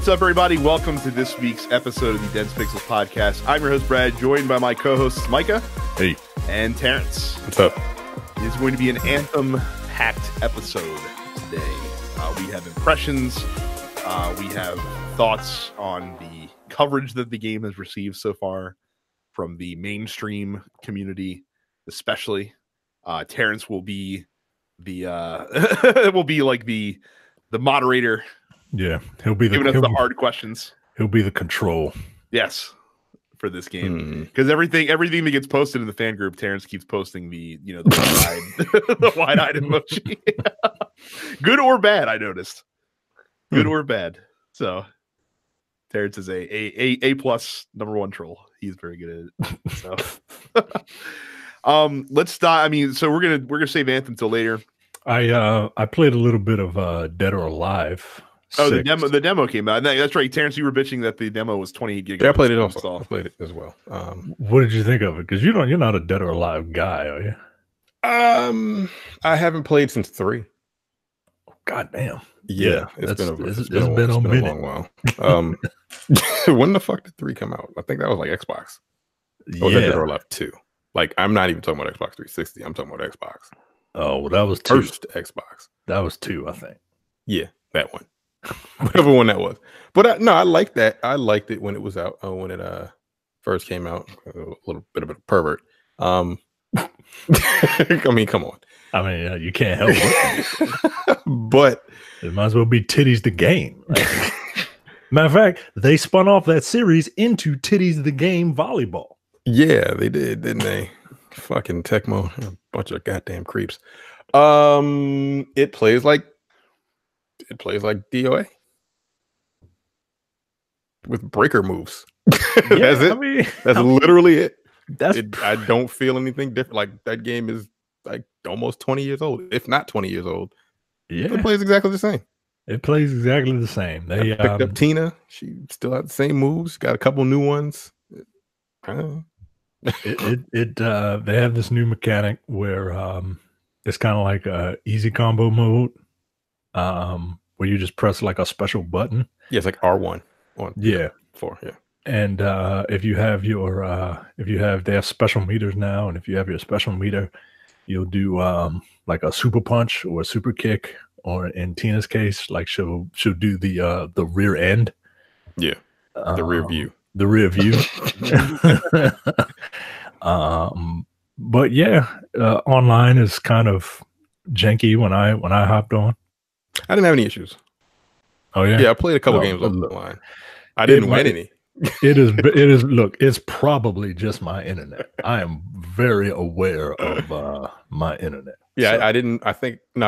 What's up, everybody? Welcome to this week's episode of the Dense Pixels podcast. I'm your host, Brad, joined by my co-hosts, Micah. Hey. And Terrence. What's up? It is going to be an Anthem-packed episode today. We have impressions. We have thoughts on the coverage that the game has received so far from the mainstream community, especially. Terrence will be the the moderator. Yeah, he'll be giving us the hard questions. He'll be the control. Yes, for this game, because everything that gets posted in the fan group, Terrence keeps posting the the wide-eyed emoji. Good or bad, I noticed. Good or bad. So Terrence is a plus #1 troll. He's very good at it. So let's start. I mean, so we're gonna save Anthem till later. I played a little bit of Dead or Alive. Oh, the demo came out. That's right, Terrence. You were bitching that the demo was 28 gigabytes. Yeah, I played it also. I played it as well. What did you think of it? Because you're not a Dead or Alive guy, are you? I haven't played since 3. God damn. Yeah, it's been a long while. When the fuck did 3 come out? I think that was like Xbox. Or was that Dead or Alive 2? Like, I'm not even talking about Xbox 360. I'm talking about Xbox. Oh, well, that was 2. First Xbox. That was 2, I think. Yeah, that one. Whatever one that was. But I liked that. I liked it when it was out. When it first came out. A little bit of a pervert. I mean, come on. I mean, you can't help it. But it might as well be Titties the Game. Like, matter of fact, they spun off that series into Titties the Game Volleyball. Yeah, they did, didn't they? Fucking Tecmo, a bunch of goddamn creeps. It plays like DOA with breaker moves. That's it. I mean, that's literally it. I don't feel anything different. Like, that game is like almost 20 years old, if not 20 years old. Yeah, it plays exactly the same. It plays exactly the same. They picked up Tina. She still had the same moves. Got a couple new ones. They have this new mechanic where it's kind of like a easy combo mode, where you just press like a special button. Yeah, it's like R1. 4, yeah. And if you have they have special meters now, and if you have your special meter, you'll do like a super punch or a super kick, or in Tina's case, like she'll do the rear end. Yeah, the rear view. The rear view. But yeah, online is kind of janky when I hopped on. I didn't have any issues. Oh yeah? Yeah, I played a couple games online. I didn't win any. It is look, it's probably just my internet. I am very aware of my internet. Yeah, so. I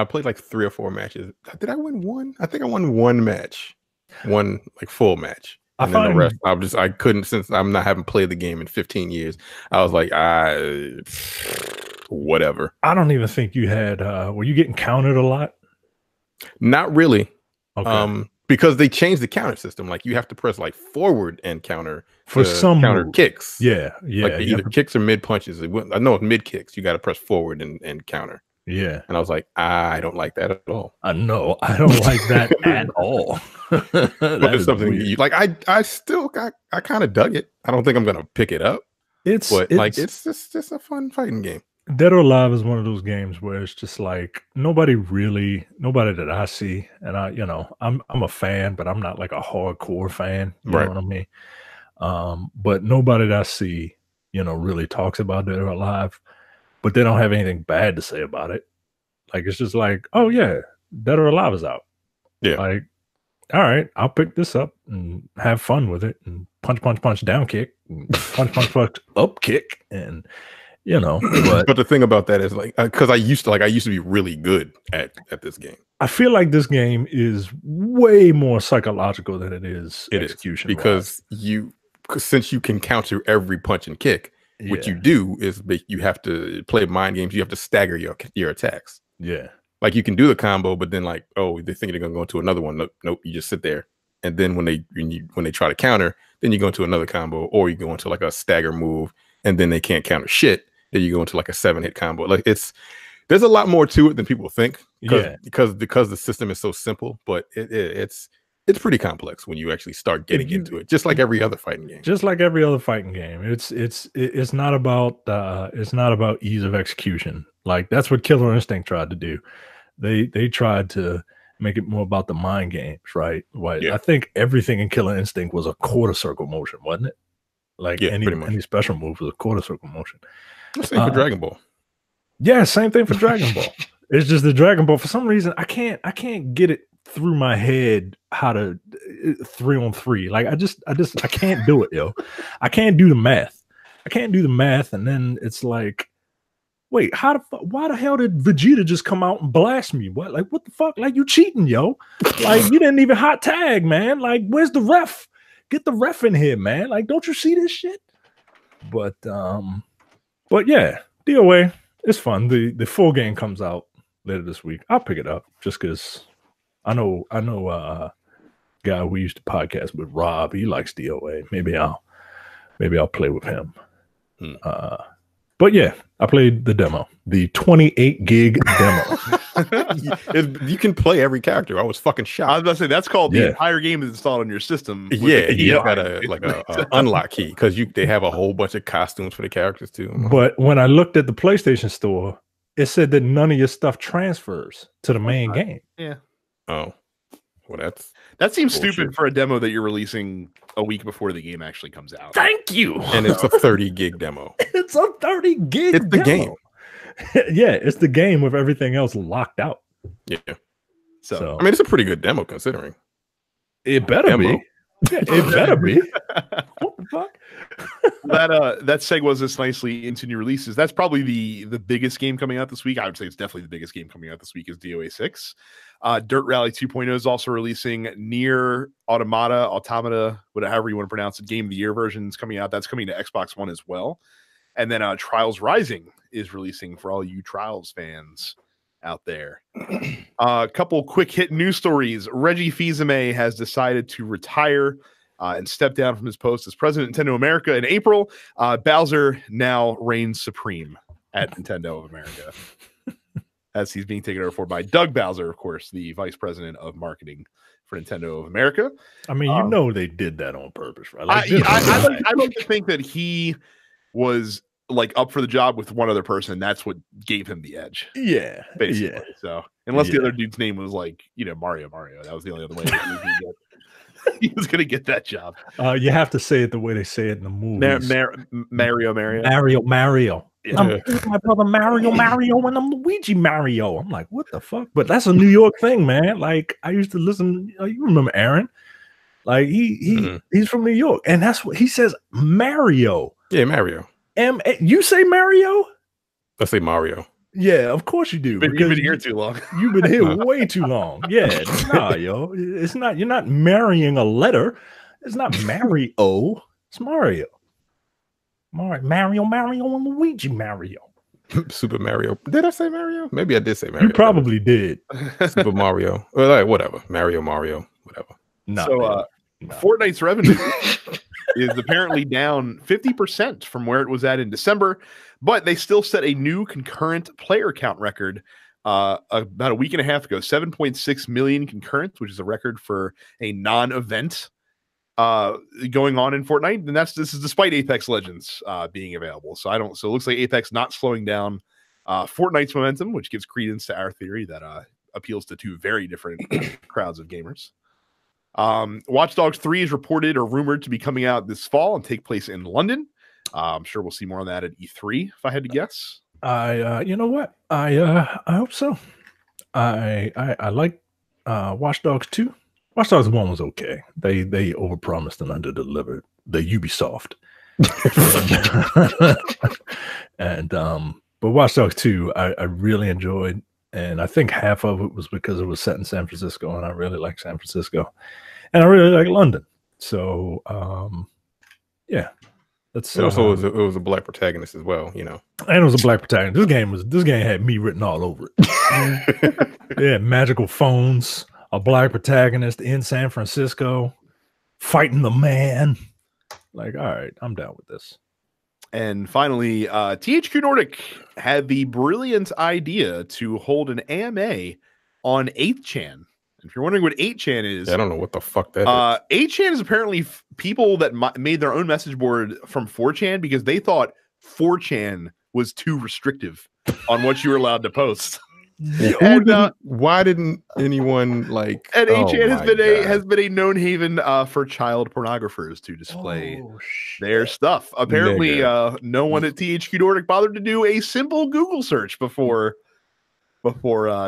played like 3 or 4 matches. Did I win one? I think I won one match. One like full match. And then the rest, I couldn't, since haven't played the game in 15 years. I was like, whatever. I don't even think you had, were you getting countered a lot? Not really. Okay. Because they changed the counter system. Like, you have to press like forward and counter for some counter kicks. Yeah. Like either kicks or mid punches. I know it's mid kicks. You got to press forward and counter. Yeah. And I was like, I don't like that at all. I know. I don't like that at all. That is something you like. I kind of dug it. I don't think I'm gonna pick it up. It's just a fun fighting game. Dead or Alive is one of those games where it's just like nobody that I see, and I'm a fan, but I'm not like a hardcore fan. You know what I mean? But nobody that I see, really talks about Dead or Alive, but they don't have anything bad to say about it. Like, it's just like, oh yeah, Dead or Alive is out. Yeah. Like, all right, I'll pick this up and have fun with it, and punch, down kick, and punch, up kick, and But the thing about that is, like, because I used to be really good at this game. I feel like this game is way more psychological than it is execution. Because since you can counter every punch and kick, what you do is you have to play mind games. You have to stagger your attacks. Yeah. Like, you can do the combo, but then like, oh, they think they're gonna go into another one. Nope. You just sit there, and then when they try to counter, then you go into another combo, or you go into like a stagger move, and then they can't counter shit. Then you go into like a 7-hit combo. Like, there's a lot more to it than people think. Because the system is so simple. But it's It's pretty complex when you actually start getting into it, just like every other fighting game. Just like every other fighting game, it's not about ease of execution. Like that's what Killer Instinct tried to do. They tried to make it more about the mind games, right? I think everything in Killer Instinct was a quarter circle motion, wasn't it? Like any special move was a quarter circle motion. Same for Dragon Ball. Yeah, same thing for Dragon Ball. It's just the Dragon Ball. For some reason, I can't get it through my head how to 3-on-3. Like I can't do it, yo. I can't do the math. And then it's like, wait, why the hell did Vegeta just come out and blast me? What the fuck? Like you cheating, yo. Like you didn't even hot tag, man. Like where's the ref? Get the ref in here, man. Like don't you see this shit? But yeah, DOA, it's fun. The full game comes out later this week. I'll pick it up just because I know guy we used to podcast with, Rob. He likes DOA. Maybe I'll play with him. But yeah, I played the demo, the 28 gig demo. You can play every character. I was fucking shocked. I was about to say that's called the entire game is installed on your system. Yeah, you got a unlock key because they have a whole bunch of costumes for the characters too. But when I looked at the PlayStation Store, it said that none of your stuff transfers to the main game. Yeah. Oh, well, that seems stupid for a demo that you're releasing a week before the game actually comes out. Thank you. And it's a 30 gig demo. It's a 30 gig. It's the game. Yeah, it's the game with everything else locked out. Yeah. So I mean, it's a pretty good demo considering. It better be. It better be. What the fuck? That segues us nicely into new releases. That's probably the biggest game coming out this week. I would say it's definitely the biggest game coming out this week is DOA 6. Dirt Rally 2.0 is also releasing. Nier Automata, whatever you want to pronounce it, Game of the Year version is coming out. That's coming to Xbox One as well. And then Trials Rising is releasing for all you Trials fans out there. A couple quick hit news stories. Reggie Fils-Aimé has decided to retire and step down from his post as president of Nintendo America in April. Bowser now reigns supreme at Nintendo of America, as he's being taken over by Doug Bowser, of course, the vice president of marketing for Nintendo of America. I mean, they did that on purpose, right? Like, I like to think that he was like up for the job with one other person. That's what gave him the edge. Yeah, basically. Yeah. So unless the other dude's name was like, Mario, that was the only other way he was going to get that job. You have to say it the way they say it in the movies. Mario. Yeah. I'm my brother Mario, and I'm Luigi Mario. I'm like, what the fuck? But that's a New York thing, man. Like I used to listen. You remember Aaron? Like he's from New York, and that's what he says. Mario. Yeah, Mario. You say Mario? I say Mario. Yeah, of course you do. You've been here too long. You've been here way too long. Yeah, nah, yo. It's not. You're not marrying a letter. It's not Mario. It's Mario. Mario, and Luigi Mario. Super Mario. Did I say Mario? Maybe I did say Mario. You probably did. Super Mario. Well, whatever. Mario, whatever. No. So, Fortnite's revenue is apparently down 50% from where it was at in December, but they still set a new concurrent player count record about a week and a half ago. 7.6 million concurrents, which is a record for a non-event going on in Fortnite, and this is despite Apex Legends being available. So it looks like Apex not slowing down Fortnite's momentum, which gives credence to our theory that appeals to two very different crowds of gamers. Watch Dogs 3 is reported or rumored to be coming out this fall and take place in London. I'm sure we'll see more on that at E3 if I had to guess. You know what? I hope so. I like Watch Dogs 2. Watch Dogs 1 was okay. They overpromised and underdelivered. The Ubisoft. But Watch Dogs 2 I really enjoyed, and I think half of it was because it was set in San Francisco, and I really like San Francisco, and I really like London. So yeah. That's also it was a black protagonist as well, And it was a black protagonist. This game had me written all over it. Yeah, magical phones, a black protagonist in San Francisco, fighting the man. Like, all right, I'm down with this. And finally, THQ Nordic had the brilliant idea to hold an AMA on 8chan. If you're wondering what 8chan is, I don't know what the fuck that is. 8chan is apparently people that made their own message board from 4chan because they thought 4chan was too restrictive on what you were allowed to post. Why didn't anyone like? And 8chan has been a known haven for child pornographers to display their stuff. Apparently, no one at THQ Nordic bothered to do a simple Google search before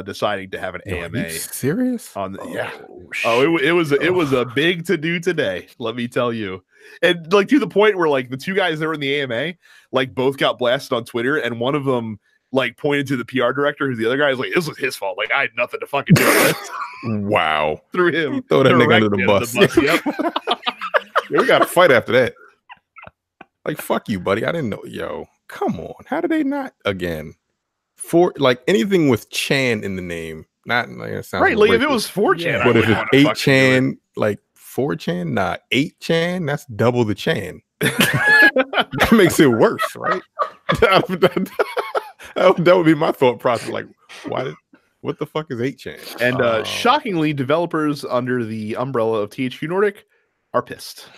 deciding to have an AMA. Are you serious? It was a big to do today. Let me tell you, and like to the point where like the two guys that were in the AMA like both got blasted on Twitter, and one of them like pointed to the PR director, who's the other guy, is like, this was his fault. Like I had nothing to fucking do with it. Wow, Threw him. Throw that nigga under the bus. Yep. Yeah, we got to fight after that. Like fuck you, buddy. I didn't know. Yo, come on. How did they not again? For like anything with Chan in the name, not like it sounds right. Like if it was 4chan, but if it's 8chan, like 4chan, not 8chan, that's double the Chan. That makes it worse, right? That would be my thought process. Like, what the fuck is 8chan? And shockingly, developers under the umbrella of THQ Nordic are pissed.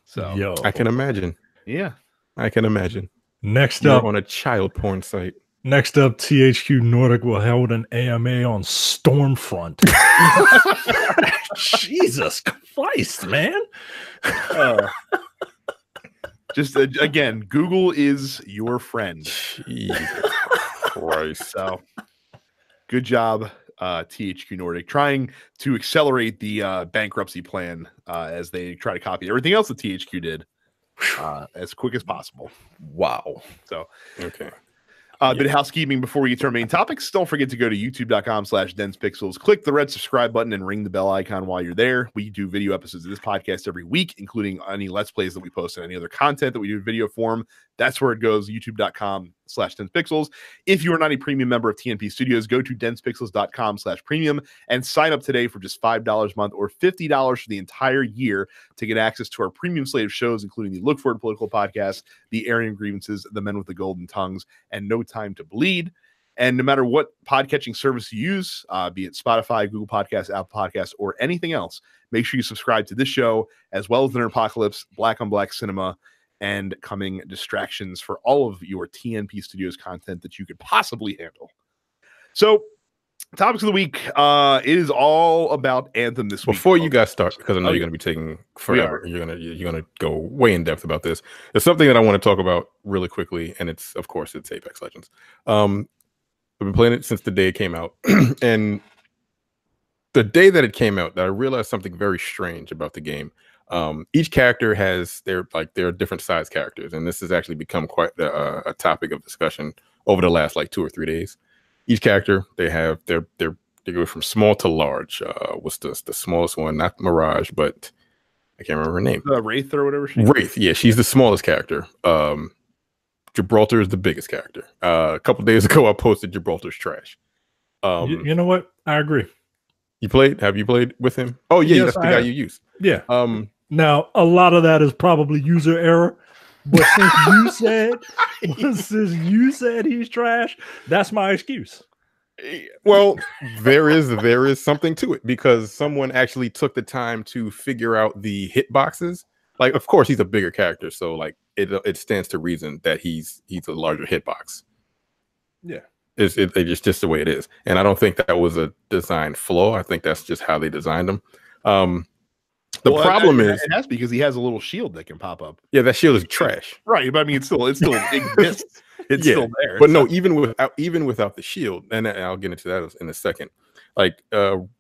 So I can imagine. Yeah, I can imagine. Next up on a child porn site. Next up, THQ Nordic will hold an AMA on Stormfront. Jesus Christ, man. Just again, Google is your friend. Jesus Christ. So good job, THQ Nordic, trying to accelerate the bankruptcy plan as they try to copy everything else that THQ did as quick as possible. Wow. So, okay. Bit of housekeeping before we get to our main topics. Don't forget to go to youtube.com/densepixels. Click the red subscribe button and ring the bell icon while you're there. We do video episodes of this podcast every week, including any Let's Plays that we post and any other content that we do in video form. That's where it goes, youtube.com/densepixels. If you are not a premium member of TNP Studios, go to densepixels.com/premium and sign up today for just $5 a month or $50 for the entire year to get access to our premium slate of shows, including the Look Forward Political Podcast, the Airing Grievances, the Men with the Golden Tongues, and No Time to Bleed. And no matter what podcatching service you use, be it Spotify, Google Podcasts, Apple Podcasts, or anything else, make sure you subscribe to this show, as well as the Nerd Apocalypse, Black on Black Cinema, and coming distractions for all of your TNP Studios content that you could possibly handle. So, topics of the week, it is all about Anthem this week. Before you guys start, because I know you're going to be taking forever, you're gonna go way in depth about this. There's something that I want to talk about really quickly, and it's Apex Legends. I've been playing it since the day it came out, and the day that it came out, that I realized something very strange about the game. Each character has their different size characters, and this has actually become quite a topic of discussion over the last 2 or 3 days. Each character, they go from small to large. What's the smallest one? Not Mirage, but I can't remember her name. Wraith or whatever. Wraith, yeah, she's the smallest character. Gibraltar is the biggest character. A couple days ago, I posted Gibraltar's trash. You know what? I agree. Have you played with him? Oh yeah, yes, that's the guy you used. Yeah. Now a lot of that is probably user error, but since you said he's trash, that's my excuse. Well, there is something to it, because someone actually took the time to figure out the hitboxes. Like, of course, he's a bigger character, so it stands to reason that he's a larger hitbox. Yeah. It's just the way it is. And I don't think that was a design flaw. I think that's just how they designed them. The problem is it has, because he has a little shield that can pop up. Yeah, that shield is trash. Right, but I mean, it still exists. It's still there. But no, even without the shield, and I'll get into that in a second.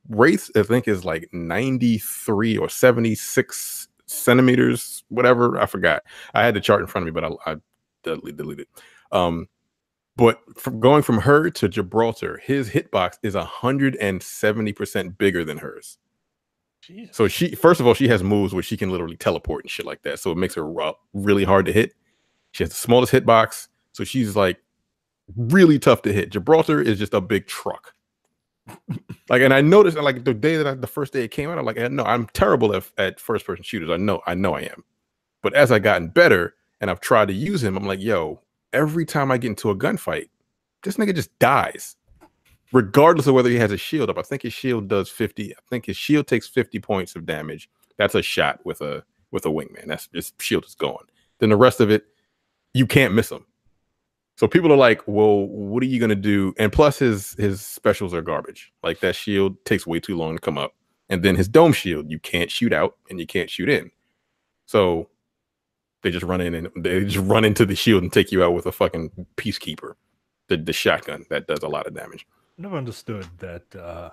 Wraith, I think, is 93 or 76 centimeters, whatever. I forgot. I had the chart in front of me, but I deleted it. But going from her to Gibraltar, his hitbox is 170% bigger than hers. Jesus. So first of all, she has moves where she can literally teleport and shit like that. So it makes her really hard to hit. She has the smallest hitbox, so she's really tough to hit. Gibraltar is just a big truck. And I noticed the first day it came out, I'm no, I'm terrible at first person shooters. I know I am. But as I gotten better and I've tried to use him, I'm like, yo, every time I get into a gunfight, this nigga just dies. regardless of whether he has a shield up. I think his shield does 50. I think his shield takes 50 points of damage. That's a shot with a wingman. That's just shield is gone. Then the rest of it, you can't miss him. So people are like, well, what are you gonna do? And plus his specials are garbage. Like that shield takes way too long to come up. And then his dome shield, you can't shoot out and you can't shoot in. So they just run in and they just run into the shield and take you out with a fucking peacekeeper. The shotgun that does a lot of damage. Never understood that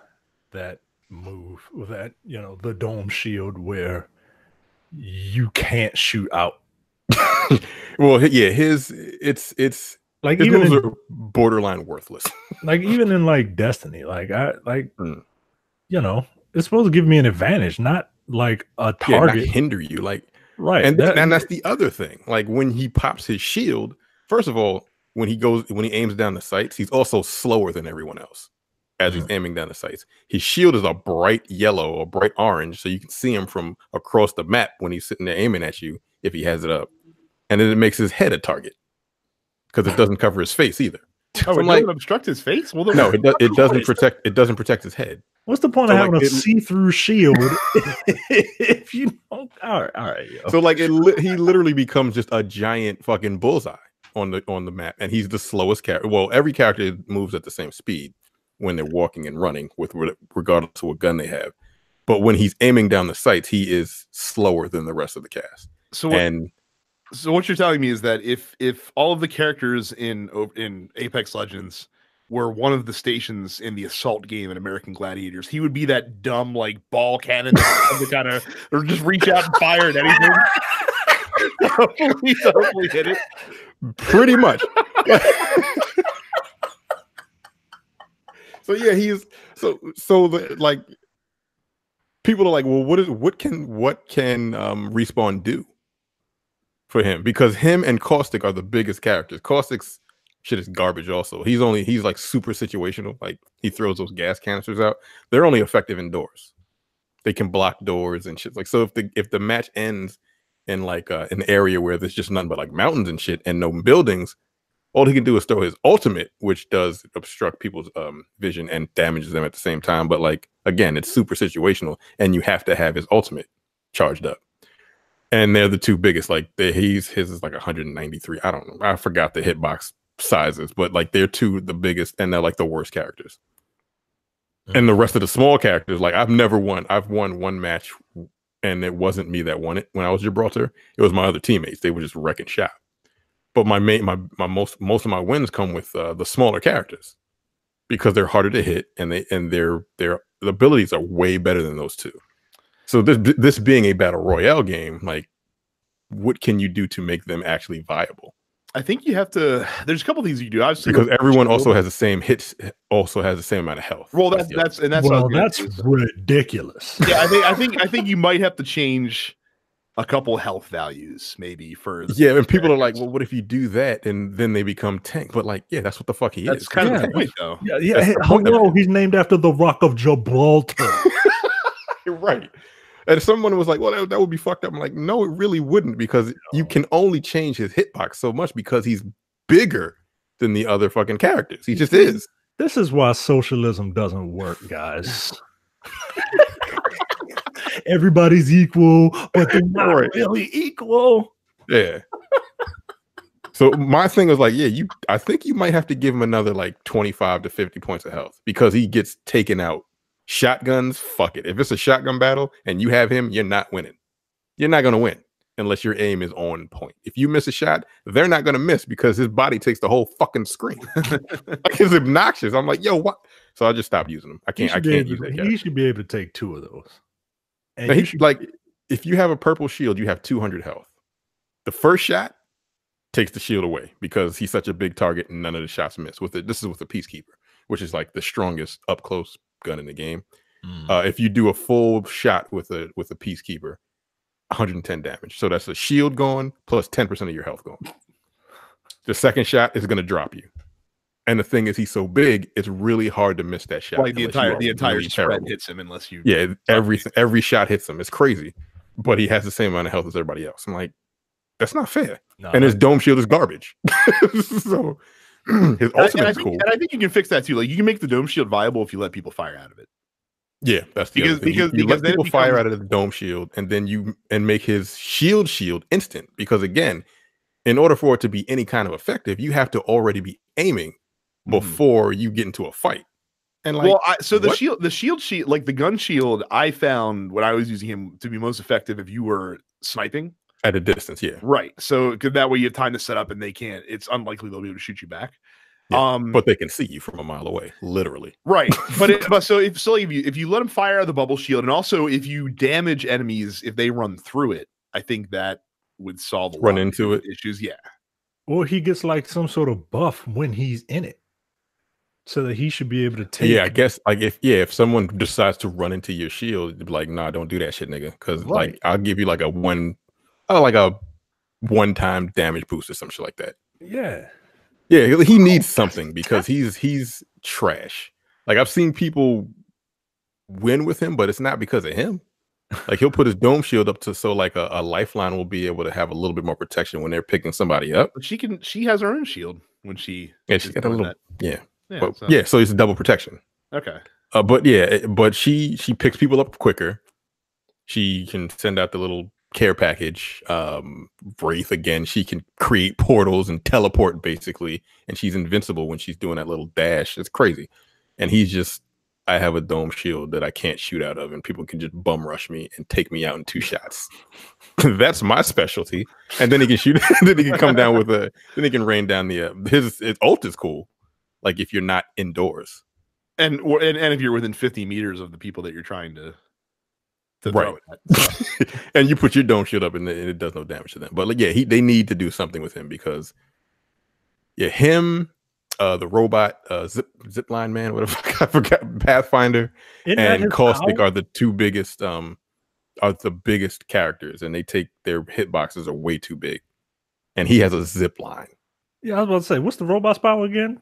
that move with that, the dome shield where you can't shoot out. Well, yeah, it's like his even moves are borderline worthless. Like even in like Destiny, it's supposed to give me an advantage, not like a target. Not hinder you, like right. And that's the other thing. Like when he pops his shield, first of all, when he aims down the sights, he's also slower than everyone else as he's aiming down the sights. His shield is a bright yellow or bright orange, so you can see him from across the map when he's sitting there aiming at you if he has it up. And then it makes his head a target because it doesn't cover his face either. Oh, it doesn't obstruct his face? Well, no, it doesn't protect. It doesn't protect his head. What's the point of having a see-through shield if you don't? All right. Yo. So like he literally becomes just a giant fucking bullseye on the map, and he's the slowest character. Well, every character moves at the same speed when they're walking and running, regardless of what gun they have. But when he's aiming down the sights, he is slower than the rest of the cast. So what you're telling me is that if all of the characters in Apex Legends were one of the stations in the assault game in American Gladiators, he would be that dumb like ball cannon that kind of or just reach out and fire at anything. Hopefully hit it. Pretty much. So yeah, he's like people are like, well, what can Respawn do for him? Because him and Caustic are the biggest characters. Caustic's shit is garbage also. He's like super situational. Like he throws those gas canisters out. They're only effective indoors. They can block doors and shit. Like so if the match ends in like an area where there's just nothing but like mountains and shit and no buildings, all he can do is throw his ultimate, which does obstruct people's vision and damages them at the same time. But like again, it's super situational, and you have to have his ultimate charged up. And they're the two biggest. Like his is like 193. I don't know. I forgot the hitbox sizes, but like they're the biggest, and they're like the worst characters. And the rest of the small characters, like I've won one match, and it wasn't me that won it when I was Gibraltar. It was my other teammates. They were just wrecking shop. But most of my wins come with the smaller characters because they're harder to hit, and their abilities are way better than those two. So this being a battle royale game, like what can you do to make them actually viable? I think you have to. There's a couple things you can do. Obviously, because everyone also has the same hits, also has the same amount of health. Well, that's ridiculous. Yeah, I think you might have to change a couple health values maybe for and people are like, well, what if you do that and then they become tank? But like, yeah, that's what the fuck he is. That's kind of the point, though. Hello, he's named after the Rock of Gibraltar. Right. And someone was like, well, that would be fucked up. I'm like, no, it really wouldn't, because you can only change his hitbox so much because he's bigger than the other fucking characters. He just is. This is why socialism doesn't work, guys. Everybody's equal, but they're not really equal. Yeah. So my thing was like, I think you might have to give him another like 25 to 50 points of health, because he gets taken out. Shotguns, fuck it. If it's a shotgun battle and you have him, you're not winning. You're not going to win unless your aim is on point. If you miss a shot, they're not going to miss because his body takes the whole fucking screen. Like, it's obnoxious. I'm like, yo, what? So I just stopped using them. I can't use that. He should be able to take 2 of those. And like, if you have a purple shield, you have 200 health. The first shot takes the shield away because he's such a big target and none of the shots miss. This is with a Peacekeeper, which is like the strongest up close gun in the game. If you do a full shot with a Peacekeeper, 110 damage. So that's a shield gone plus 10% of your health gone. The second shot is going to drop you. And the thing is, he's so big, it's really hard to miss that shot. Like the entire spread hits him unless you. Yeah, every shot hits him. It's crazy, but he has the same amount of health as everybody else. I'm like, that's not fair. No, and his dome shield is garbage. So His ultimate is cool. And I think you can fix that too. Like you can make the dome shield viable if you let people fire out of it. Yeah, that's the other thing. You let people fire out of the dome shield, and then make his shield instant. Because again, in order for it to be any kind of effective, you have to already be aiming before you get into a fight. And like, the shield, like the gun shield, I found when I was using him to be most effective if you were sniping at a distance. Yeah, right. So because that way you have time to set up, and they can't. It's unlikely they'll be able to shoot you back. Yeah, but they can see you from a mile away, literally. Right. But so if you let them fire out of the bubble shield, and also if you damage enemies if they run through it, I think that would solve a lot of issues. Yeah. Or he gets like some sort of buff when he's in it, so that he should be able to take. Yeah, I guess like if someone decides to run into your shield, you'd be like, nah, don't do that shit, nigga. Because like I'll give you like a one-time damage boost or some shit like that. Yeah. Yeah, he needs something because he's trash. Like I've seen people win with him, but it's not because of him. Like he'll put his dome shield up so like a lifeline will be able to have a little bit more protection when they're picking somebody up. But she has her own shield when she got a little so it's a double protection. Okay. But she picks people up quicker. She can send out the little care package. Wraith again, she can create portals and teleport basically, and she's invincible when she's doing that little dash. It's crazy. And he's just, I have a dome shield that I can't shoot out of, and people can just bum rush me and take me out in 2 shots. That's my specialty. And then he can shoot. Then he can come down with then he can rain down his ult is cool. Like if you're not indoors, and if you're within 50 meters of the people that you're trying to throw it at. And you put your dome shield up and it does no damage to them. But like, yeah, they need to do something with him because him, the robot, zipline man, whatever I forgot, Pathfinder, and Caustic are the two biggest characters, and their hitboxes are way too big. And he has a zip line. Yeah, I was about to say, what's the robot's power again?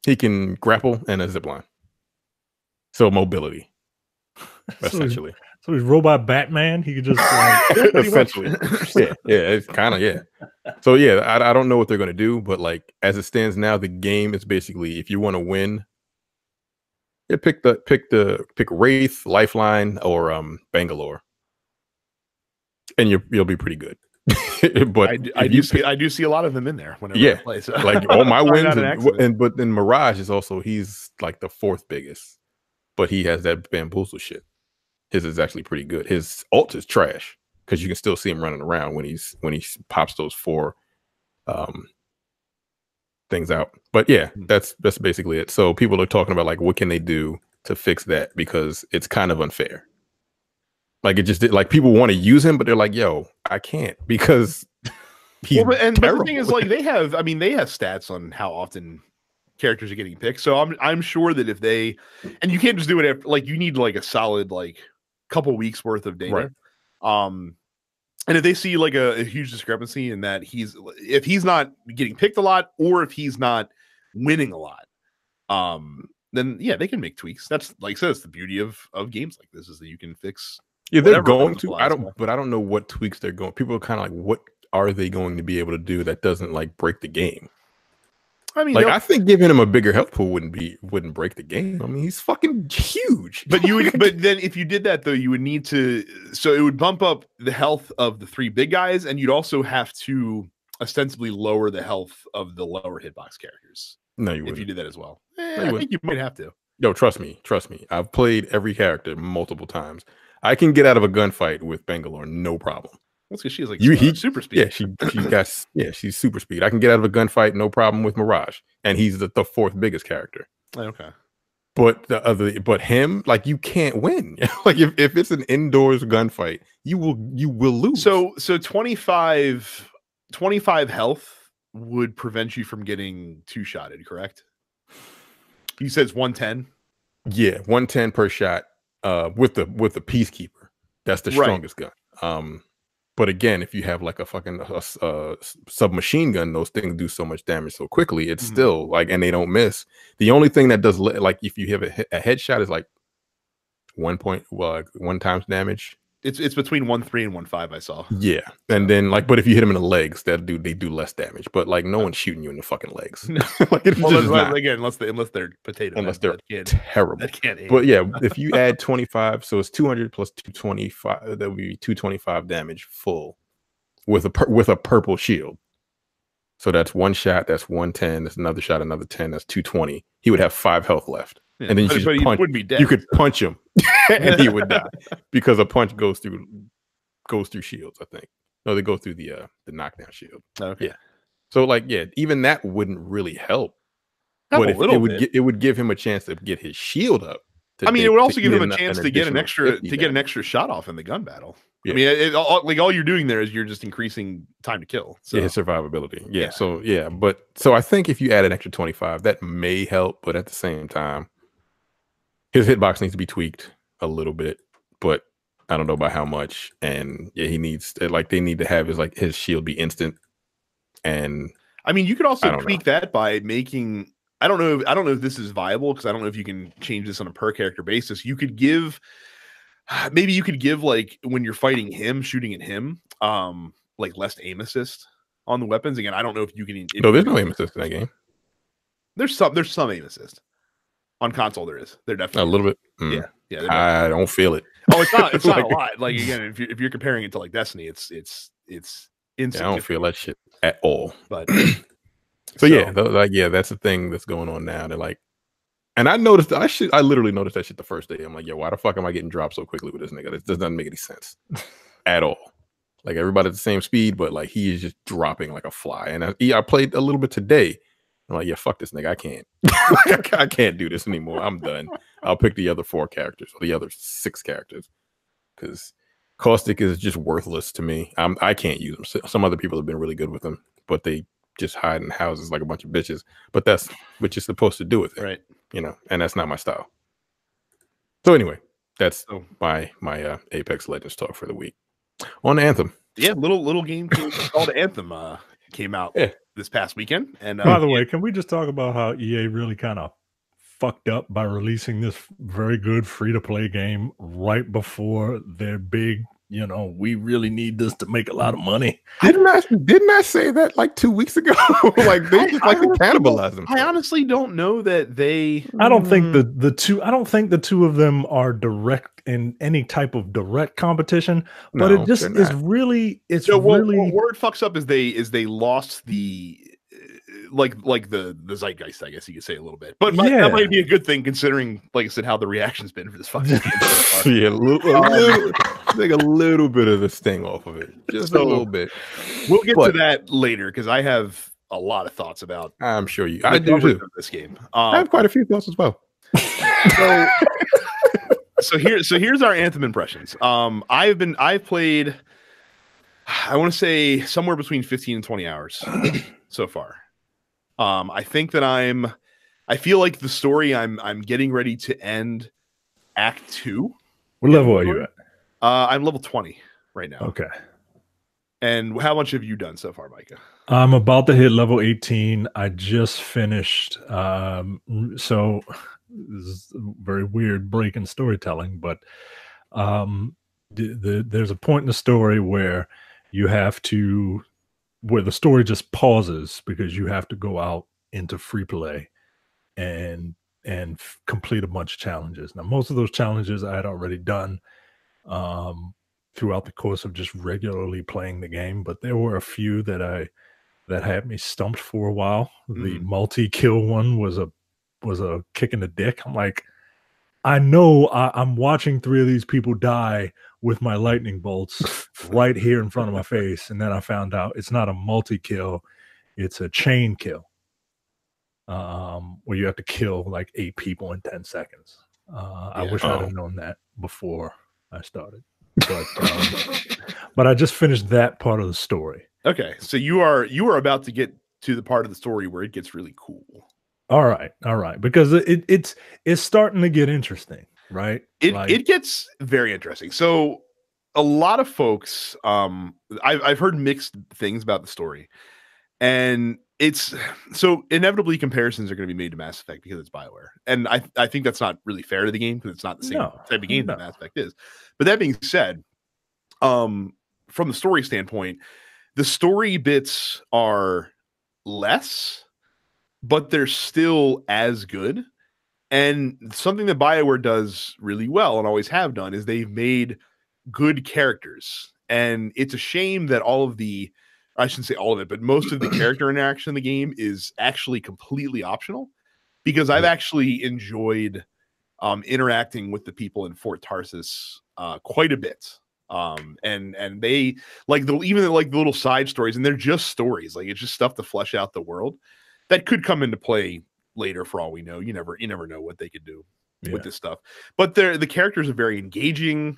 He can grapple and a zip line. So mobility, essentially. So he's robot Batman. He could just essentially, it's kind of So I don't know what they're gonna do, but like as it stands now, the game is basically if you want to win, pick Wraith, Lifeline, or Bangalore, and you'll be pretty good. But I do see a lot of them in there whenever I play. So. Like all my wins, but then Mirage is also he's like the 4th biggest, but he has that bamboozle shit. His is actually pretty good. His ult is trash because you can still see him running around when he pops those 4 things out. But yeah, that's basically it. So people are talking about like what can they do to fix that because it's kind of unfair. Like it just like people want to use him, but they're like, "Yo, I can't because he's terrible." But the thing is, like they have stats on how often characters are getting picked. So I'm sure that if they, and you can't just do it after, like you need like a solid like couple weeks worth of data. Right. And if they see like a huge discrepancy in that if he's not getting picked a lot or if he's not winning a lot, then yeah, they can make tweaks. That's like I said, it's the beauty of games like this is that you can fix. Yeah, they're going to. I don't know what tweaks they're going. People are kind of like, what are they going to be able to do that doesn't like break the game? I mean, like I think giving him a bigger health pool wouldn't break the game. I mean, he's fucking huge. But but then if you did that though, you would need to. So it would bump up the health of the 3 big guys, and you'd also have to ostensibly lower the health of the lower hitbox characters. No, you wouldn't. If you did that as well. I think you might have to. No, trust me. I've played every character multiple times. I can get out of a gunfight with Bangalore, no problem. That's because she's like super speed. Yeah, she's super speed. I can get out of a gunfight, no problem with Mirage, and he's the 4th biggest character. Okay, but him, like you can't win. Like if it's an indoors gunfight, you will lose. So 25 health would prevent you from getting 2-shotted, correct? You said it's 110. Yeah, 110 per shot. With the Peacekeeper, that's the strongest gun. But again, if you have like a fucking submachine gun, those things do so much damage so quickly. It's still like, and they don't miss. The only thing that does like if you have a headshot is like 1 times damage. It's between 1.3 and 1.5. I saw. Yeah, and then like, but if you hit him in the legs, they do less damage. But like, no one's shooting you in the fucking legs. Like, it's Well, just not. again, unless they're potato, Unless they're that terrible. That can't aim. But yeah, if you add 25, so it's 200 plus 225. That would be 225 damage full with a purple shield. So that's one shot. That's 110. That's another shot. Another 10. That's 220. He would have 5 health left. Yeah, and then but he wouldn't be dead. You could punch him, and he would die because a punch goes through shields. I think no, they go through the knockdown shield. Okay. Yeah. So like, yeah, even that wouldn't really help. But it would give him a chance to get his shield up. I mean, it would also give him a chance to get an extra shot off in the gun battle. Yeah. I mean, all you're doing there is you're just increasing time to kill. So. Yeah, his survivability. Yeah. So yeah, so I think if you add an extra 25, that may help, but at the same time, his hitbox needs to be tweaked a little bit, but I don't know about how much. And yeah, he needs they need to have his shield be instant. And I mean, you could also tweak that by making. I don't know if this is viable because I don't know if you can change this on a per character basis. You could give like when you're fighting him, shooting at him, like less aim assist on the weapons. Again, I don't know if you can. No, there's no aim assist in that game. There's some aim assist on console. There is. There definitely a little bit. Yeah. I don't feel it. Oh, it's not. It's not a lot. Like again, if you're comparing it to like Destiny, it's insignificant. I don't feel that shit at all. But so that's the thing that's going on now. They're like, and I noticed I literally noticed that shit the first day. I'm like, why the fuck am I getting dropped so quickly with this nigga? This doesn't make any sense at all. Like everybody at the same speed, but like he is just dropping like a fly. And I played a little bit today. I'm like, fuck this nigga. I can't. I can't do this anymore. I'm done. I'll pick the other 4 characters or the other 6 characters because Caustic is just worthless to me. I can't use them. Some other people have been really good with them, but they just hide in houses like a bunch of bitches. But that's what you're supposed to do with it, right? And that's not my style. So anyway, that's my Apex Legends talk for the week. On Anthem, little game called Anthem came out this past weekend. And by the way, can we just talk about how EA really kind of fucked up by releasing this very good free-to-play game right before their big, we really need this to make a lot of money. Didn't I say that like 2 weeks ago? Like they just like to cannibalize them. I honestly don't know that they. I don't think the two. I don't think the two of them are direct in any type of direct competition. But it just is really. It's really. What word fucks up is they lost the. Like the zeitgeist, I guess you could say a little bit, but that might be a good thing considering, like I said, how the reaction's been for this fucking game so far. Yeah, take a little bit of the sting off of it, just a little bit. We'll get to that later because I have a lot of thoughts about. I'm sure I do too. This game. I have quite a few thoughts as well. So here's our Anthem impressions. I've played, I want to say somewhere between 15 and 20 hours so far. I think that I feel like the story I'm getting ready to end Act 2. What level are you at? I'm level 20 right now. Okay. And how much have you done so far, Micah? I'm about to hit level 18. I just finished. So this is a very weird break in storytelling, but there's a point in the story where the story just pauses because you have to go out into free play and complete a bunch of challenges. Now, most of those challenges I had already done throughout the course of just regularly playing the game, but there were a few that had me stumped for a while. The multi-kill one was a kick in the dick. I'm like, I know I'm watching 3 of these people die with my lightning bolts right here in front of my face. And then I found out it's not a multi-kill, it's a chain kill. Where you have to kill like 8 people in 10 seconds. I wish I'd have known that before I started. But I just finished that part of the story. Okay. So you are about to get to the part of the story where it gets really cool. All right. Because it's starting to get interesting, right? It gets very interesting. So a lot of folks, I've heard mixed things about the story, and it's so inevitably comparisons are going to be made to Mass Effect because it's BioWare, and I think that's not really fair to the game because it's not the same type of game that Mass Effect is. But that being said, from the story standpoint, the story bits are less, but they're still as good. And something that BioWare does really well and always have done is they've made good characters. And it's a shame that I shouldn't say all of it, but most of the character interaction in the game is actually completely optional, because I've actually enjoyed interacting with the people in Fort Tarsis quite a bit. And they even the little side stories, and they're just stories. Like, it's just stuff to flesh out the world that could come into play later for all we know. You never know what they could do with this stuff. But the characters are very engaging.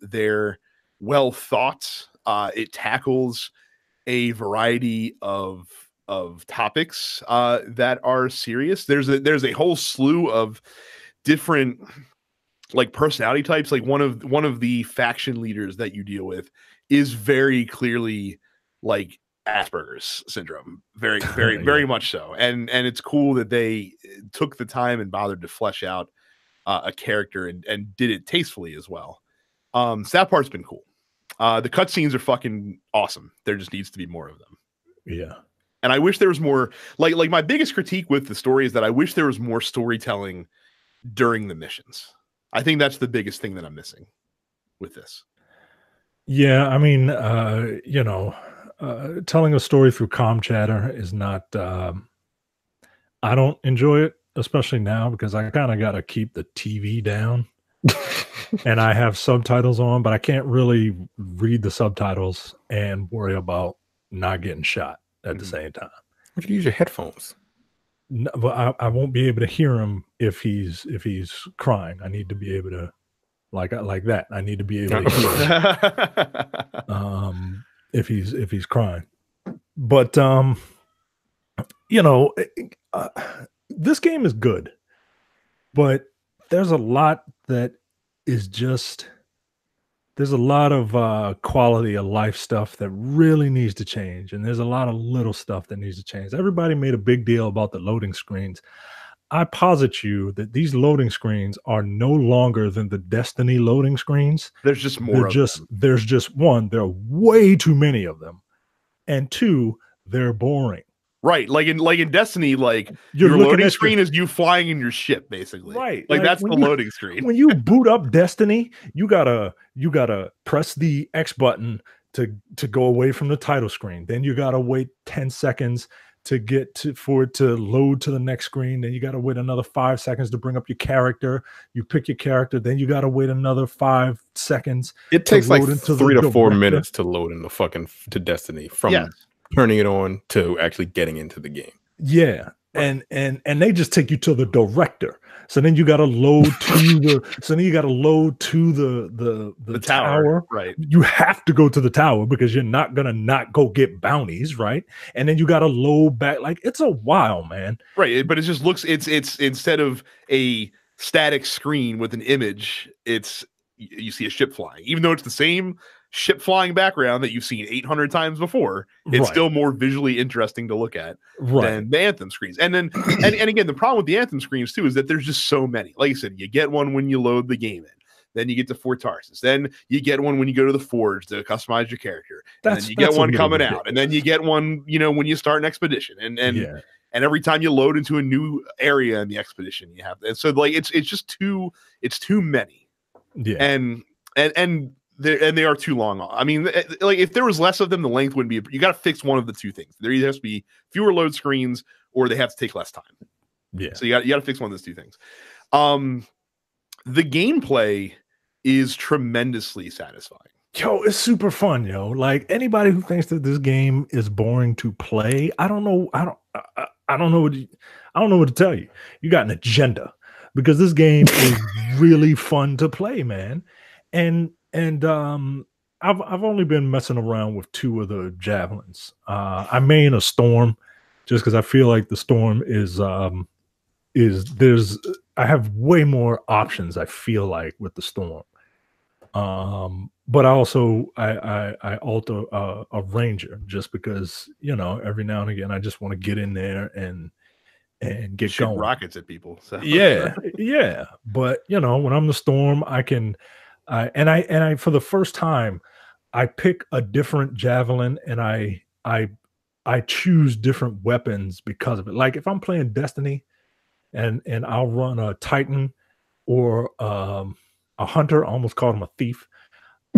They're well thought. It tackles a variety of topics that are serious. There's a whole slew of different like personality types. Like one of the faction leaders that you deal with is very clearly like Asperger's syndrome, very much so. And it's cool that they took the time and bothered to flesh out a character and did it tastefully as well. So that part's been cool. The cutscenes are fucking awesome. There just needs to be more of them. Yeah. And I wish there was more. Like my biggest critique with the story is that I wish there was more storytelling during the missions. I think that's the biggest thing that I'm missing with this. Yeah, I mean, telling a story through comm chatter is not. I don't enjoy it, especially now, because I kind of got to keep the TV down. And I have subtitles on, but I can't really read the subtitles and worry about not getting shot at the same time. You can use your headphones. No, but I won't be able to hear him if he's crying. I need to be able to like that. I need to be able to hear him, if he's crying. But this game is good, but there's a lot that is just, there's a lot of quality of life stuff that really needs to change. And there's a lot of little stuff that needs to change. Everybody made a big deal about the loading screens. I posit you that these loading screens are no longer than the Destiny loading screens. There's just more of them. There's just one, there are way too many of them. And two, they're boring. Right, like in Destiny, like your loading screen is you flying in your ship, basically. Right, like that's the loading screen. When you boot up Destiny, you gotta press the X button to go away from the title screen. Then you gotta wait 10 seconds for it to load to the next screen. Then you gotta wait another 5 seconds to bring up your character. You pick your character. Then you gotta wait another 5 seconds. It takes like 3 to 4 minutes to load in to Destiny from turning it on to actually getting into the game. Yeah. And they just take you to the director. So then you got to load to the tower. Right. You have to go to the tower because you're not going to not go get bounties. Right. And then you got to load back. Like, it's a while, man. Right. But it just looks, it's instead of a static screen with an image, you see a ship flying, even though it's the same ship flying background that you've seen 800 times before. It's still more visually interesting to look at than the Anthem screens. And then and again, the problem with the Anthem screens too is that there's just so many. Like I said, you get one when you load the game in, then you get to Fort Tarsis, then you get one when you go to the Forge to customize your character, and then you get one coming out, and then you get one when you start an expedition, and every time you load into a new area in the expedition, you have, and so like it's just too many. And they are too long. I mean, like if there was less of them, the length wouldn't be. You got to fix one of the two things. There either has to be fewer load screens, or they have to take less time. Yeah. So you got to fix one of those two things. The gameplay is tremendously satisfying. Yo, it's super fun, yo. Like anybody who thinks that this game is boring to play, I don't know what to tell you. You got an agenda, because this game is really fun to play, man. And I've only been messing around with 2 of the javelins. I main a storm just because I feel like the storm I have way more options, I feel like, with the storm. But I alter a ranger just because, every now and again I just want to get in there and get shoot going. Rockets at people. So. Yeah. But when I'm the storm, I can. And I for the first time, I pick a different javelin and I choose different weapons because of it. Like if I'm playing Destiny and I'll run a Titan or a hunter, I almost called him a thief.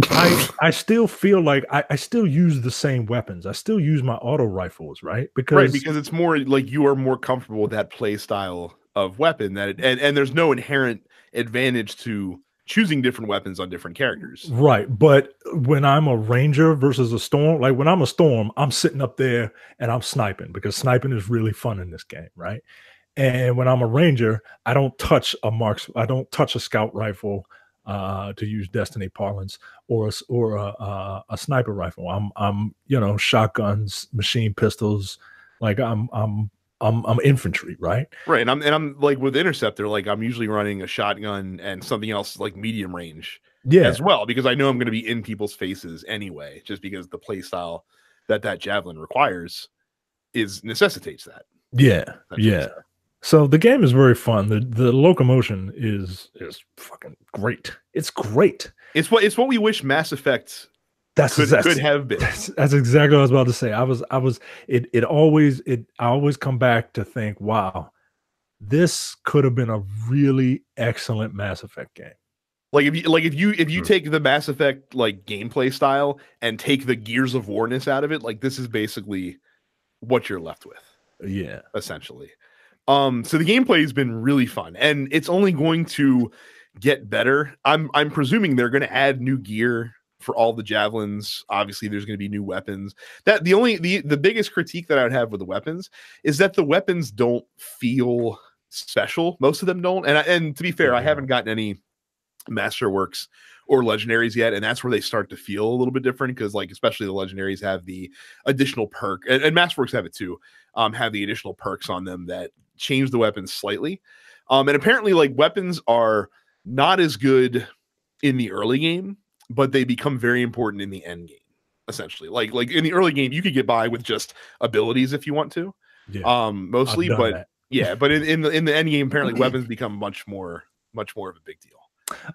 I still feel like I still use the same weapons. I still use my auto rifles, right? Because it's more like you are more comfortable with that play style of weapon and there's no inherent advantage to choosing different weapons on different characters. Right. But when I'm a ranger versus a storm, like when I'm a storm, I'm sitting up there and I'm sniping because sniping is really fun in this game, right? And when I'm a ranger, I don't touch a scout rifle, to use Destiny parlance, or a sniper rifle. I'm shotguns, machine pistols, like I'm infantry, right? Right. And I'm like with Interceptor, like I'm usually running a shotgun and something else like medium range as well, because I know I'm going to be in people's faces anyway, just because the play style that javelin requires necessitates that. Yeah. So the game is very fun. The locomotion is fucking great. It's great. It's what we wish Mass Effect could have been. That's exactly what I was about to say. I always come back to think, wow, this could have been a really excellent Mass Effect game. Like if you take the Mass Effect like gameplay style and take the Gears of Warness out of it, like this is basically what you're left with. Yeah. Essentially. So the gameplay has been really fun and it's only going to get better. I'm presuming they're going to add new gear for all the javelins. Obviously there's going to be new weapons. That the biggest critique that I would have with the weapons is that the weapons don't feel special. Most of them don't. And to be fair, I haven't gotten any Masterworks or legendaries yet, and that's where they start to feel a little bit different, because like especially the legendaries have the additional perk, and Masterworks have it too, have the additional perks on them that change the weapons slightly. And apparently like weapons are not as good in the early game, but they become very important in the end game. Essentially, like in the early game, you could get by with just abilities if you want to, mostly, but but in the end game, apparently weapons become much more of a big deal.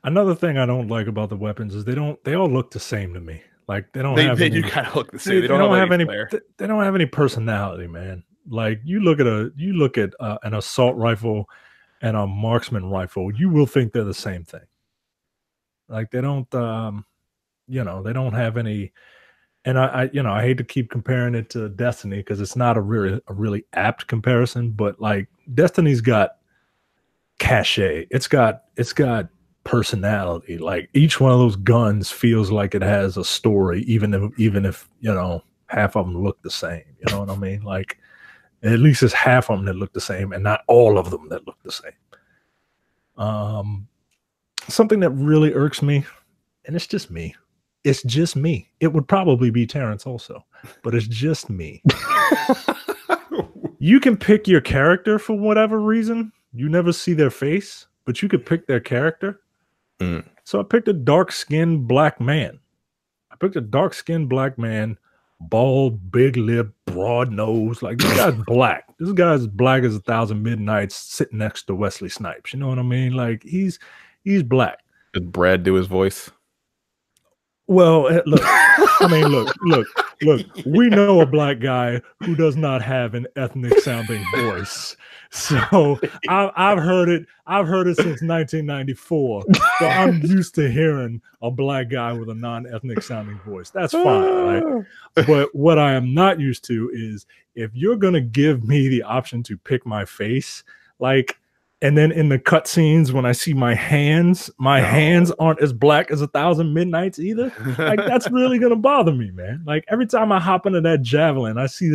Another thing I don't like about the weapons is they all look the same to me. Like they do kind of look the same. They don't have any they don't have any personality, man. Like you look at an assault rifle and a marksman rifle, you will think they're the same thing. Like they don't they don't have any. And I hate to keep comparing it to Destiny because it's not a really apt comparison, but like Destiny's got cachet. It's got personality. Like each one of those guns feels like it has a story, even if half of them look the same. You know what I mean? Like at least it's half of them that look the same, and not all of them that look the same. Something that really irks me, and it's just me. It's just me. It would probably be Terrence also, but it's just me. You can pick your character for whatever reason. You never see their face, but you could pick their character. So I picked a dark-skinned black man. Bald, big lip, broad nose. Like this guy's black. This guy's black as 1,000 Midnights sitting next to Wesley Snipes. You know what I mean? Like he's black. Did Brad do his voice? Well, look, I mean, look, we know a black guy who does not have an ethnic sounding voice. So I've heard it since 1994. So I'm used to hearing a black guy with a non-ethnic sounding voice. That's fine, right? But what I am not used to is if you're going to give me the option to pick my face, like, and then in the cutscenes, when I see my hands aren't as black as 1,000 Midnights either. Like that's really gonna bother me, man. Like every time I hop into that javelin, I see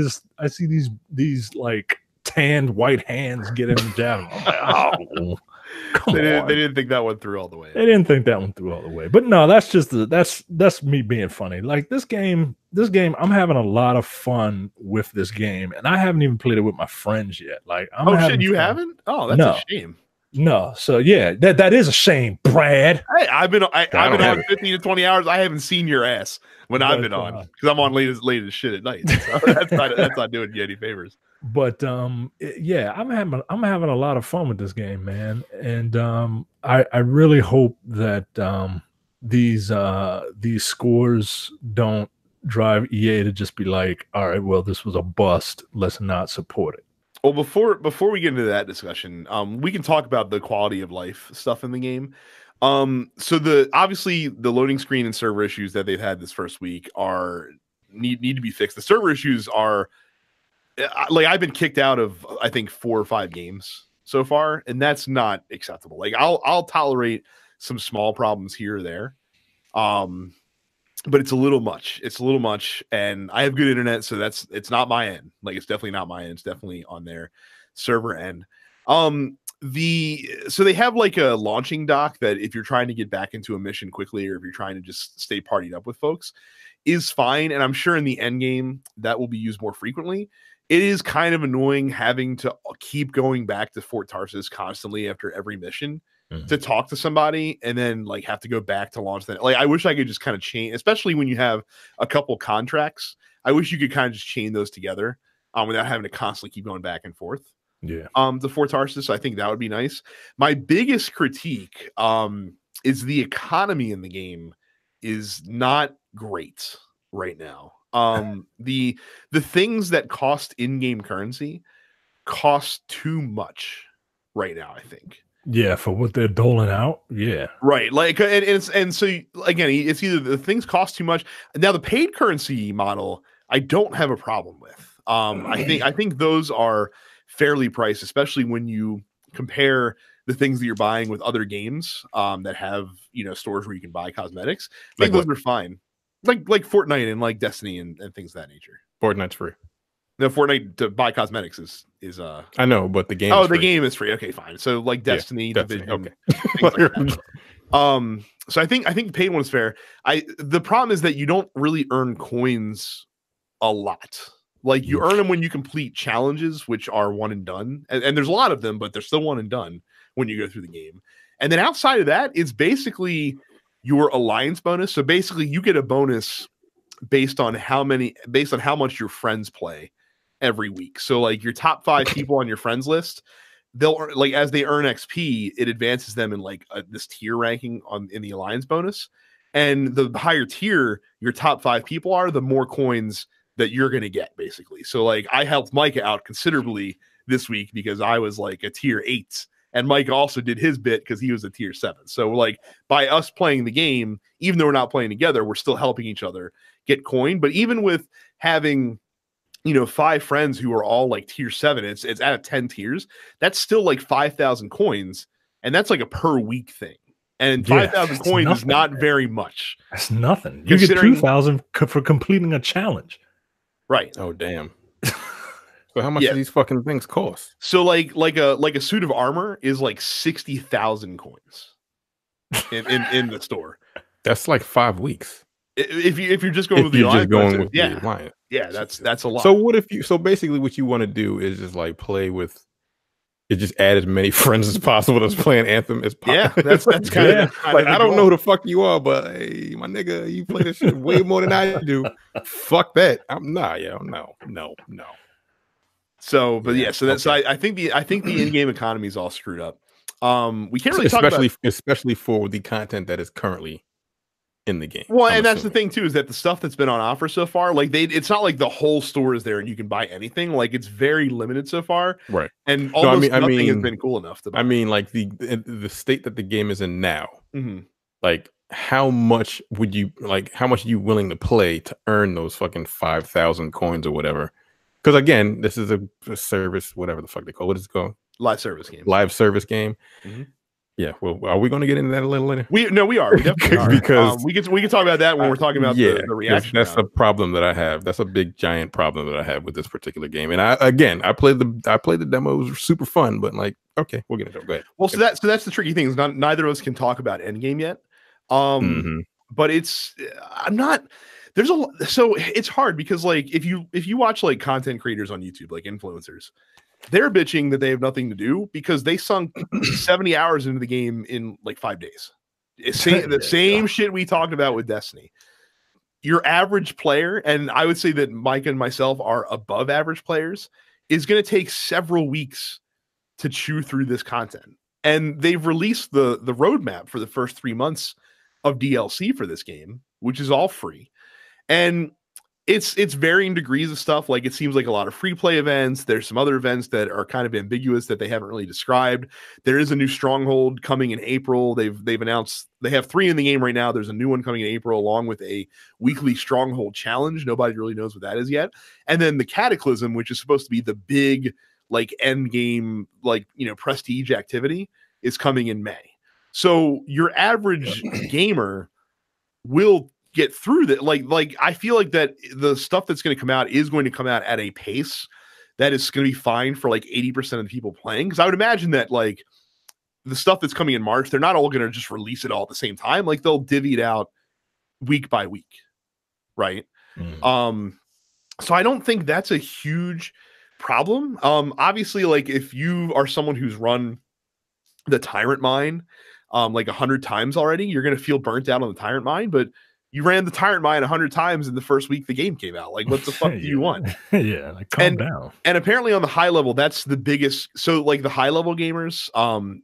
these like tanned white hands get in the javelin. I'm like, oh, come on. They didn't think that one through all the way. They didn't think that one through all the way. But no, that's just that's me being funny. Like this game, I'm having a lot of fun with this game, and I haven't even played it with my friends yet. Like, you haven't? Oh, that's a shame. No, so yeah, that is a shame, Brad. Hey, I've been on 15 to 20 hours. I haven't seen your ass when I've been on because I'm on late as shit at night. So that's not doing you any favors. But yeah, I'm having a lot of fun with this game, man, and I really hope that these scores don't drive EA to just be like, all right, well, this was a bust, let's not support it. Well, before we get into that discussion, we can talk about the quality of life stuff in the game. So obviously the loading screen and server issues that they've had this first week need to be fixed. The server issues are like, I've been kicked out of I think 4 or 5 games so far, and that's not acceptable. Like, I'll tolerate some small problems here or there. But it's a little much. It's a little much, and I have good internet, so it's not my end. Like, it's definitely not my end. It's definitely on their server end. So they have like a launching dock that if you're trying to get back into a mission quickly, or if you're trying to just stay partied up with folks, is fine. And I'm sure in the end game that will be used more frequently. It is kind of annoying having to keep going back to Fort Tarsis constantly after every mission to talk to somebody, and then like have to go back to launch that. Like, I wish I could just kind of chain, especially when you have a couple contracts. I wish you could kind of just chain those together without having to constantly keep going back and forth. Yeah. To Fort Tarsis. I think that would be nice. My biggest critique is the economy in the game is not great right now. The things that cost in-game currency cost too much right now, I think. Yeah, for what they're doling out. Yeah. Right. Like, and so again, it's either the things cost too much. Now the paid currency model, I don't have a problem with. I think those are fairly priced, especially when you compare the things that you're buying with other games that have, stores where you can buy cosmetics. I think those are fine. Like Fortnite and like Destiny and things of that nature. Fortnite's free. No, Fortnite to buy cosmetics is I know, but the game is free. Game is free. Okay, fine. So like Destiny, Division, okay. Like that. So I think the paid one is fair. The problem is that you don't really earn coins a lot. Like, you earn them when you complete challenges, which are one and done. And there's a lot of them, but they're still one and done when you go through the game. And then outside of that, it's basically your alliance bonus. So basically you get a bonus based on how much your friends play every week. So like your top 5 people on your friends list, they'll like, as they earn XP, it advances them in like this tier ranking in the alliance bonus. And the higher tier your top 5 people are, the more coins that you're going to get, basically. So like, I helped Micah out considerably this week because I was like a tier 8, and Mike also did his bit because he was a tier 7. So like, by us playing the game, even though we're not playing together, we're still helping each other get coin. But even with having 5 friends who are all like tier 7, it's out of 10 tiers. That's still like 5,000 coins, and that's like a per week thing. And 5,000 coins is not very much. That's nothing. You get 2,000 for completing a challenge. Right. Oh damn. So how much do these fucking things cost? So like a suit of armor is like 60,000 coins in the store. That's like 5 weeks. If you're just going with the alliance, yeah, that's a lot. So basically what you want to do is just like play with it, just add as many friends as possible that's playing Anthem as possible. Yeah, that's kind of like, I don't know who the fuck you are, but hey, my nigga, you play this shit way more than I do. Fuck that. No. So, but so I think the in-game economy is all screwed up. We can't really talk about, especially for the content that is currently in the game. Well, and that's the thing too, is that the stuff that's been on offer so far, like it's not like the whole store is there and you can buy anything. Like, it's very limited so far, right? And almost nothing has been cool enough to buy. I mean, like the state that the game is in now, like how much are you willing to play to earn those fucking 5,000 coins or whatever? Because again, this is a service, whatever the fuck they call it. What is it called? Live service game. Yeah, well, are we going to get into that a little later? We are. We definitely are. Because we can talk about that when we're talking about the reaction. That's a problem that I have. That's a big giant problem that I have with this particular game. And I played the demo. It was super fun, but like, okay, we'll get into it. Go ahead. Well, so that's the tricky thing is neither of us can talk about Endgame yet. But it's so it's hard because like if you watch like content creators on YouTube, like influencers, they're bitching that they have nothing to do because they sunk 70 hours into the game in like 5 days. It's the same shit we talked about with Destiny. Your average player, and I would say that Mike and myself are above average players, is going to take several weeks to chew through this content. And they've released the roadmap for the first 3 months of DLC for this game, which is all free. And it's varying degrees of stuff. Like, it seems like a lot of free play events. There's some other events that are kind of ambiguous that they haven't really described. There is a new stronghold coming in April. They've announced they have 3 in the game right now. There's a new one coming in April, along with a weekly stronghold challenge. Nobody really knows what that is yet. And then the Cataclysm, which is supposed to be the big, like, end game, like, you know, prestige activity, is coming in May. So your average gamer will get through that. Like I feel like that the stuff that's going to come out is going to come out at a pace that is going to be fine for like 80% of the people playing. Because I would imagine that, like, the stuff that's coming in March, they're not all going to just release it all at the same time. Like, they'll divvy it out week by week, right? So I don't think that's a huge problem. Obviously, like, if you are someone who's run the Tyrant Mine like 100 times already, you're going to feel burnt out on the Tyrant Mine. But you ran the Tyrant Mine 100 times in the first week the game came out. Like, what the fuck do you want? Yeah, like, calm down. And apparently on the high level, that's the biggest. So, like, the high level gamers,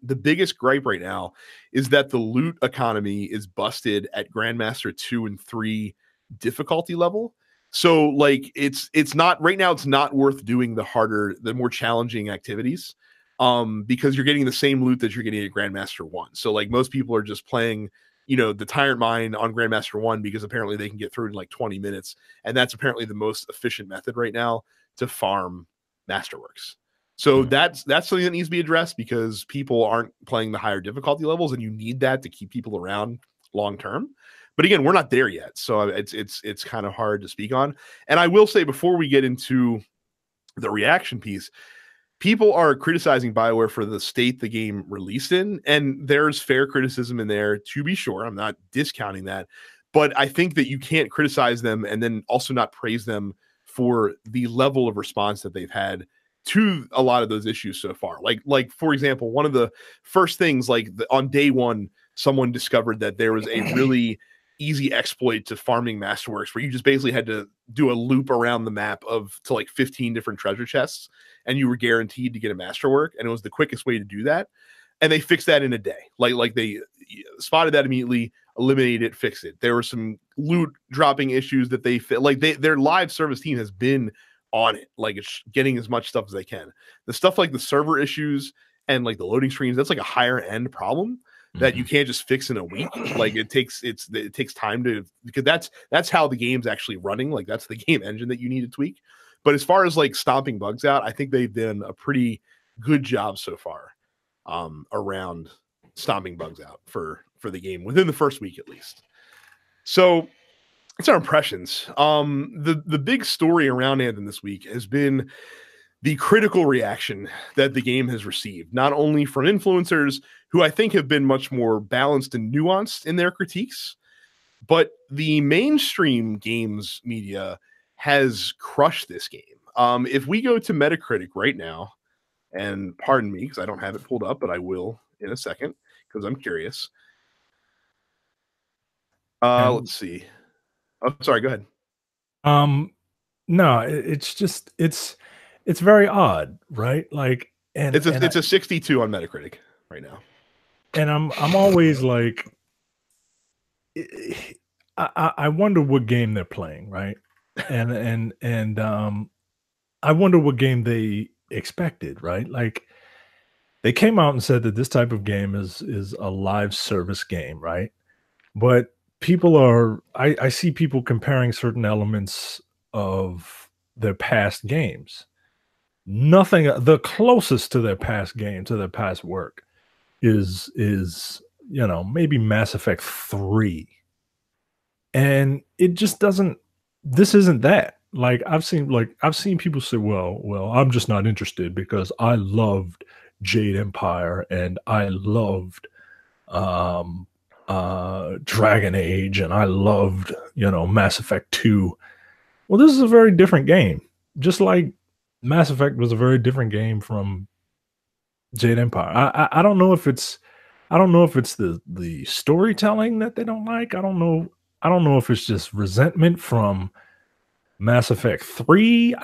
the biggest gripe right now is that the loot economy is busted at Grandmaster 2 and 3 difficulty level. So, like, it's not right now. It's not worth doing the more challenging activities, because you're getting the same loot that you're getting at Grandmaster 1. So, like, most people are just playing, you know, the Tyrant Mine on Grandmaster 1 because apparently they can get through it in like 20 minutes. And that's apparently the most efficient method right now to farm Masterworks. So that's something that needs to be addressed, because people aren't playing the higher difficulty levels, and you need that to keep people around long term. But again, we're not there yet. So it's kind of hard to speak on. And I will say, before we get into the reaction piece, people are criticizing BioWare for the state the game released in, and there's fair criticism in there, to be sure. I'm not discounting that, but I think that you can't criticize them and then also not praise them for the level of response that they've had to a lot of those issues so far. Like for example, one of the first things, like, on day one, someone discovered that there was a really easy exploit to farming Masterworks where you just basically had to do a loop around the map to like 15 different treasure chests, and you were guaranteed to get a Masterwork, and it was the quickest way to do that. And they fixed that in a day. Like they spotted that immediately, eliminated it, fixed it. There were some loot dropping issues that their live service team has been on it, like, it's getting as much stuff as they can. The stuff like the server issues and like the loading screens, that's like a higher end problem that you can't just fix in a week. Like, it takes time because that's how the game's actually running. Like, that's the game engine that you need to tweak. But as far as like stomping bugs out, I think they've done a pretty good job so far around stomping bugs out for the game within the first week, at least. So it's our impressions. The big story around Anthem this week has been the critical reaction that the game has received, not only from influencers, who I think have been much more balanced and nuanced in their critiques, but the mainstream games media has crushed this game. If we go to Metacritic right now, and pardon me because I don't have it pulled up, but I will in a second because I'm curious. Let's see. Oh, sorry, go ahead. No, it's very odd, right? Like, and it's a 62 on Metacritic right now. And I'm always like, I wonder what game they're playing, right? And I wonder what game they expected, right? Like, they came out and said that this type of game is a live service game, right? But I see people comparing certain elements of their past games. Nothing, the closest to their past game, to their past work, is you know, maybe Mass Effect 3. And it just doesn't, this isn't that. Like, I've seen people say, well, I'm just not interested because I loved Jade Empire and I loved Dragon Age and I loved, you know, Mass Effect 2. Well, this is a very different game. Just like Mass Effect was a very different game from Jade Empire. I don't know if it's the storytelling that they don't like. I don't know if it's just resentment from Mass Effect 3.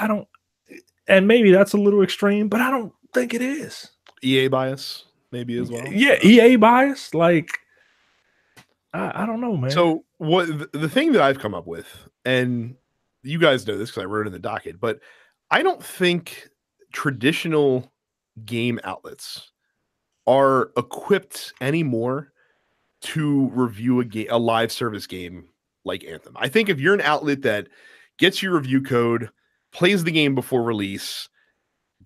And maybe that's a little extreme, but I don't think it is. EA bias, maybe, as well. Yeah, EA bias. Like, I don't know, man. So what the thing that I've come up with, and you guys know this because I wrote it in the docket, but I don't think traditional game outlets are equipped anymore to review a live service game like Anthem. I think if you're an outlet that gets your review code, plays the game before release,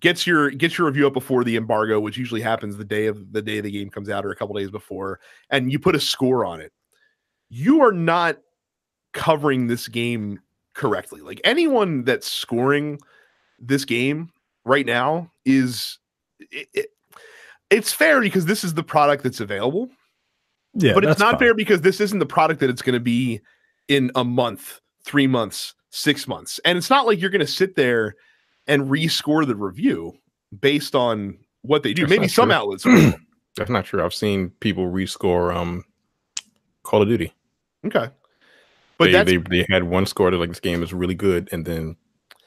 gets your review up before the embargo, which usually happens the day the game comes out or a couple days before, and you put a score on it, you are not covering this game correctly. Like anyone that's scoring this game right now it's fair because this is the product that's available. Yeah, but it's not fair because this isn't the product that it's going to be in a month, 3 months, 6 months. And it's not like you're going to sit there and rescore the review based on what they do. Maybe some outlets will. That's not true. I've seen people rescore Call of Duty. Okay. But they had one score that like this game is really good, and then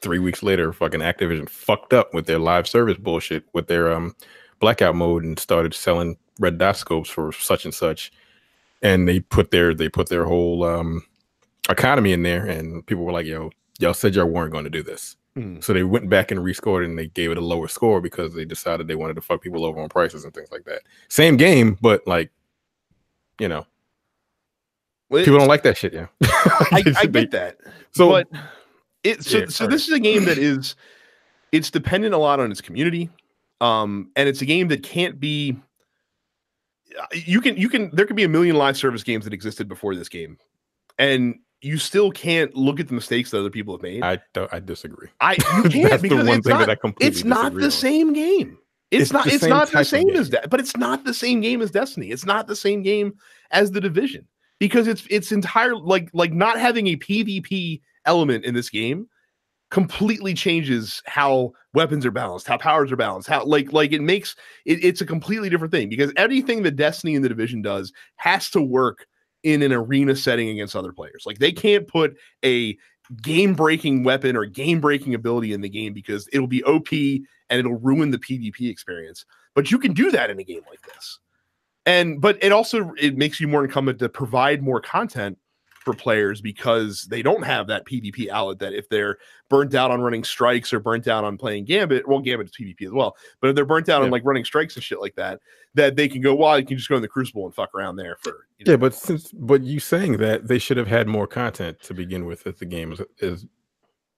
3 weeks later, fucking Activision fucked up with their live service bullshit with their blackout mode and started selling red dot scopes for such and such, and they put their whole economy in there, and people were like, "Yo, y'all said y'all weren't going to do this." So they went back and rescored it, and they gave it a lower score because they decided they wanted to fuck people over on prices and things like that. Same game, but like, you know, people don't like that shit. Yeah, I get that. So, but so this is a game that it's dependent a lot on its community, and it's a game that can't be. You can. There could be a million live service games that existed before this game, and you still can't look at the mistakes that other people have made. I disagree. You can't because it's not the same game. It's not the same as that, but it's not the same game as Destiny. It's not the same game as The Division because it's entire like not having a PvP element in this game completely changes how weapons are balanced, how powers are balanced, how like it makes it's a completely different thing because anything that Destiny and The Division does has to work in an arena setting against other players. Like they can't put a game-breaking weapon or game-breaking ability in the game because it'll be OP and it'll ruin the PvP experience. But you can do that in a game like this. But it makes you more incumbent to provide more content for players because they don't have that PvP outlet that if they're burnt out on running strikes or burnt out on playing Gambit, well, Gambit is PvP as well, but if they're burnt out on like running strikes and shit like that, that they can go, well, you can just go in the Crucible and fuck around there for, you know. Yeah, but you saying that they should have had more content to begin with if the game is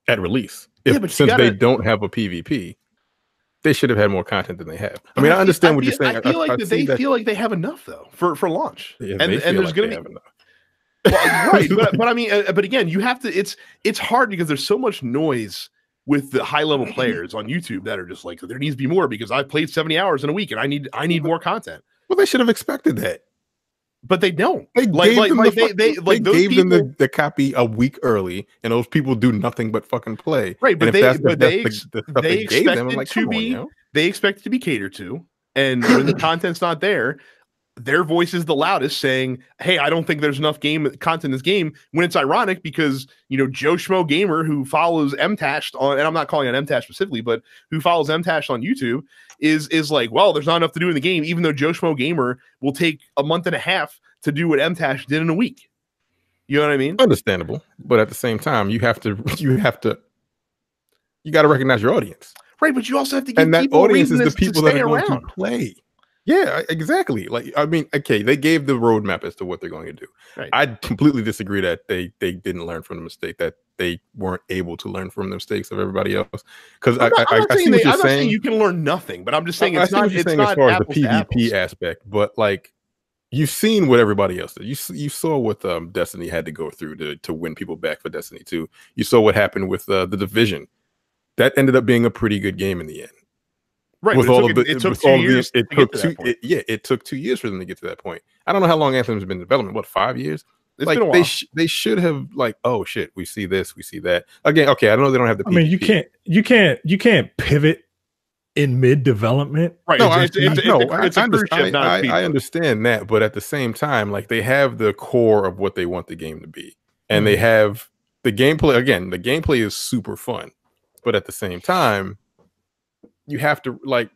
at release. Since they don't have a PvP, they should have had more content than they have. I mean, I understand what you're saying. I feel like they feel like they have enough though for launch. Yeah, and there's going to be enough. Well, right, but I mean, but again, you have to. It's hard because there's so much noise with the high level players on YouTube that are just like there needs to be more because I've played 70 hours in a week and I need more content. Well, they should have expected that, but they don't. They gave them the copy a week early, and those people do nothing but fucking play. Right, but they expect it to be catered to, and when the content's not there. Their voice is the loudest saying, hey, I don't think there's enough content in this game, when it's ironic because, you know, Joe Schmo Gamer who follows MTash on, and I'm not calling it MTash specifically, but who follows MTash on YouTube is like, well, there's not enough to do in the game, even though Joe Schmo Gamer will take a month and a half to do what MTash did in a week. You know what I mean? Understandable. But at the same time, you got to recognize your audience. Right. But you also have to give that people audience is the people that are going to play. Yeah, exactly. Like, I mean, okay, they gave the roadmap as to what they're going to do. Right. I completely disagree that they didn't learn from the mistake, that they weren't able to learn from the mistakes of everybody else. Because I see what you're saying. I'm not saying you can learn nothing, but I'm just saying it's not. It's not as far as the PvP aspect, but like you've seen what everybody else did. You saw what Destiny had to go through to win people back for Destiny 2. You saw what happened with the Division. That ended up being a pretty good game in the end. Right, with all of the, it took 2 years. It took 2 years for them to get to that point. I don't know how long Anthem's been in development. What, 5 years? It's like been a while. They should have like, oh shit, we see this, we see that. Again, okay, I know they don't have the PvP. I mean, you can't pivot in mid development. Right. No, I understand that, but at the same time, like they have the core of what they want the game to be, and they have the gameplay. Again, the gameplay is super fun, but at the same time, you have to like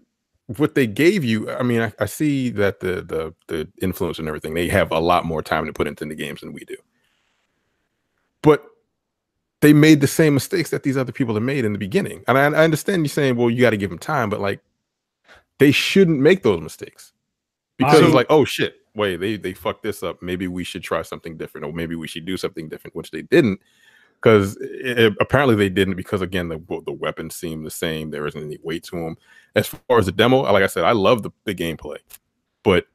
what they gave you, I mean, I see that the influence and everything, they have a lot more time to put into the games than we do. But they made the same mistakes that these other people have made in the beginning. And I understand you saying, well, you got to give them time, but like they shouldn't make those mistakes. Because it's like, oh shit, wait, they fucked this up. Maybe we should try something different, or maybe we should do something different, which they didn't. Because apparently they didn't, because again, the weapons seem the same. There isn't any weight to them. As far as the demo, like I said, I love the gameplay, but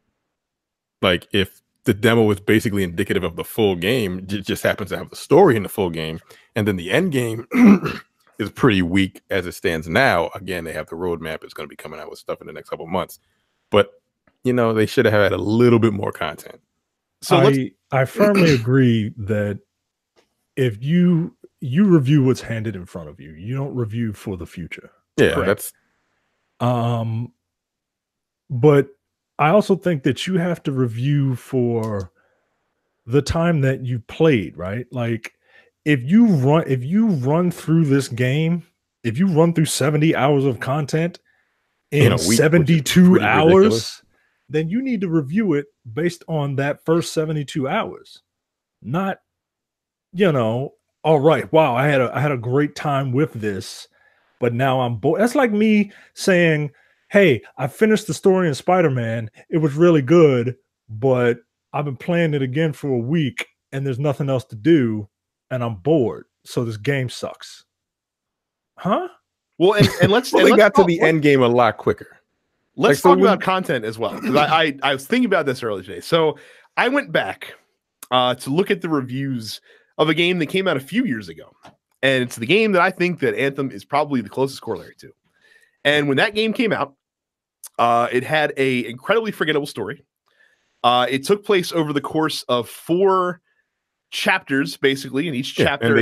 like if the demo is basically indicative of the full game, it just happens to have the story in the full game, and then the end game is pretty weak as it stands now. Again, they have the roadmap. It's going to be coming out with stuff in the next couple of months, but you know, they should have had a little bit more content. So I firmly agree that if you review what's handed in front of you, you don't review for the future. Yeah, correct? But I also think that you have to review for the time that you played, right? Like if you run through this game, if you run through 70 hours of content in 72 hours, ridiculous, then you need to review it based on that first 72 hours. Not, you know, all right, wow, I had a great time with this, but now I'm bored. That's like me saying, hey, I finished the story in Spider-Man. It was really good, but I've been playing it again for a week and there's nothing else to do and I'm bored. So this game sucks. Huh? Well, and let's well, they got to the end game a lot quicker. Let's talk about content as well. I was thinking about this earlier today. So I went back to look at the reviews of a game that came out a few years ago. And it's the game that I think that Anthem is probably the closest corollary to. And when that game came out, it had a incredibly forgettable story. It took place over the course of 4 chapters, basically, and each chapter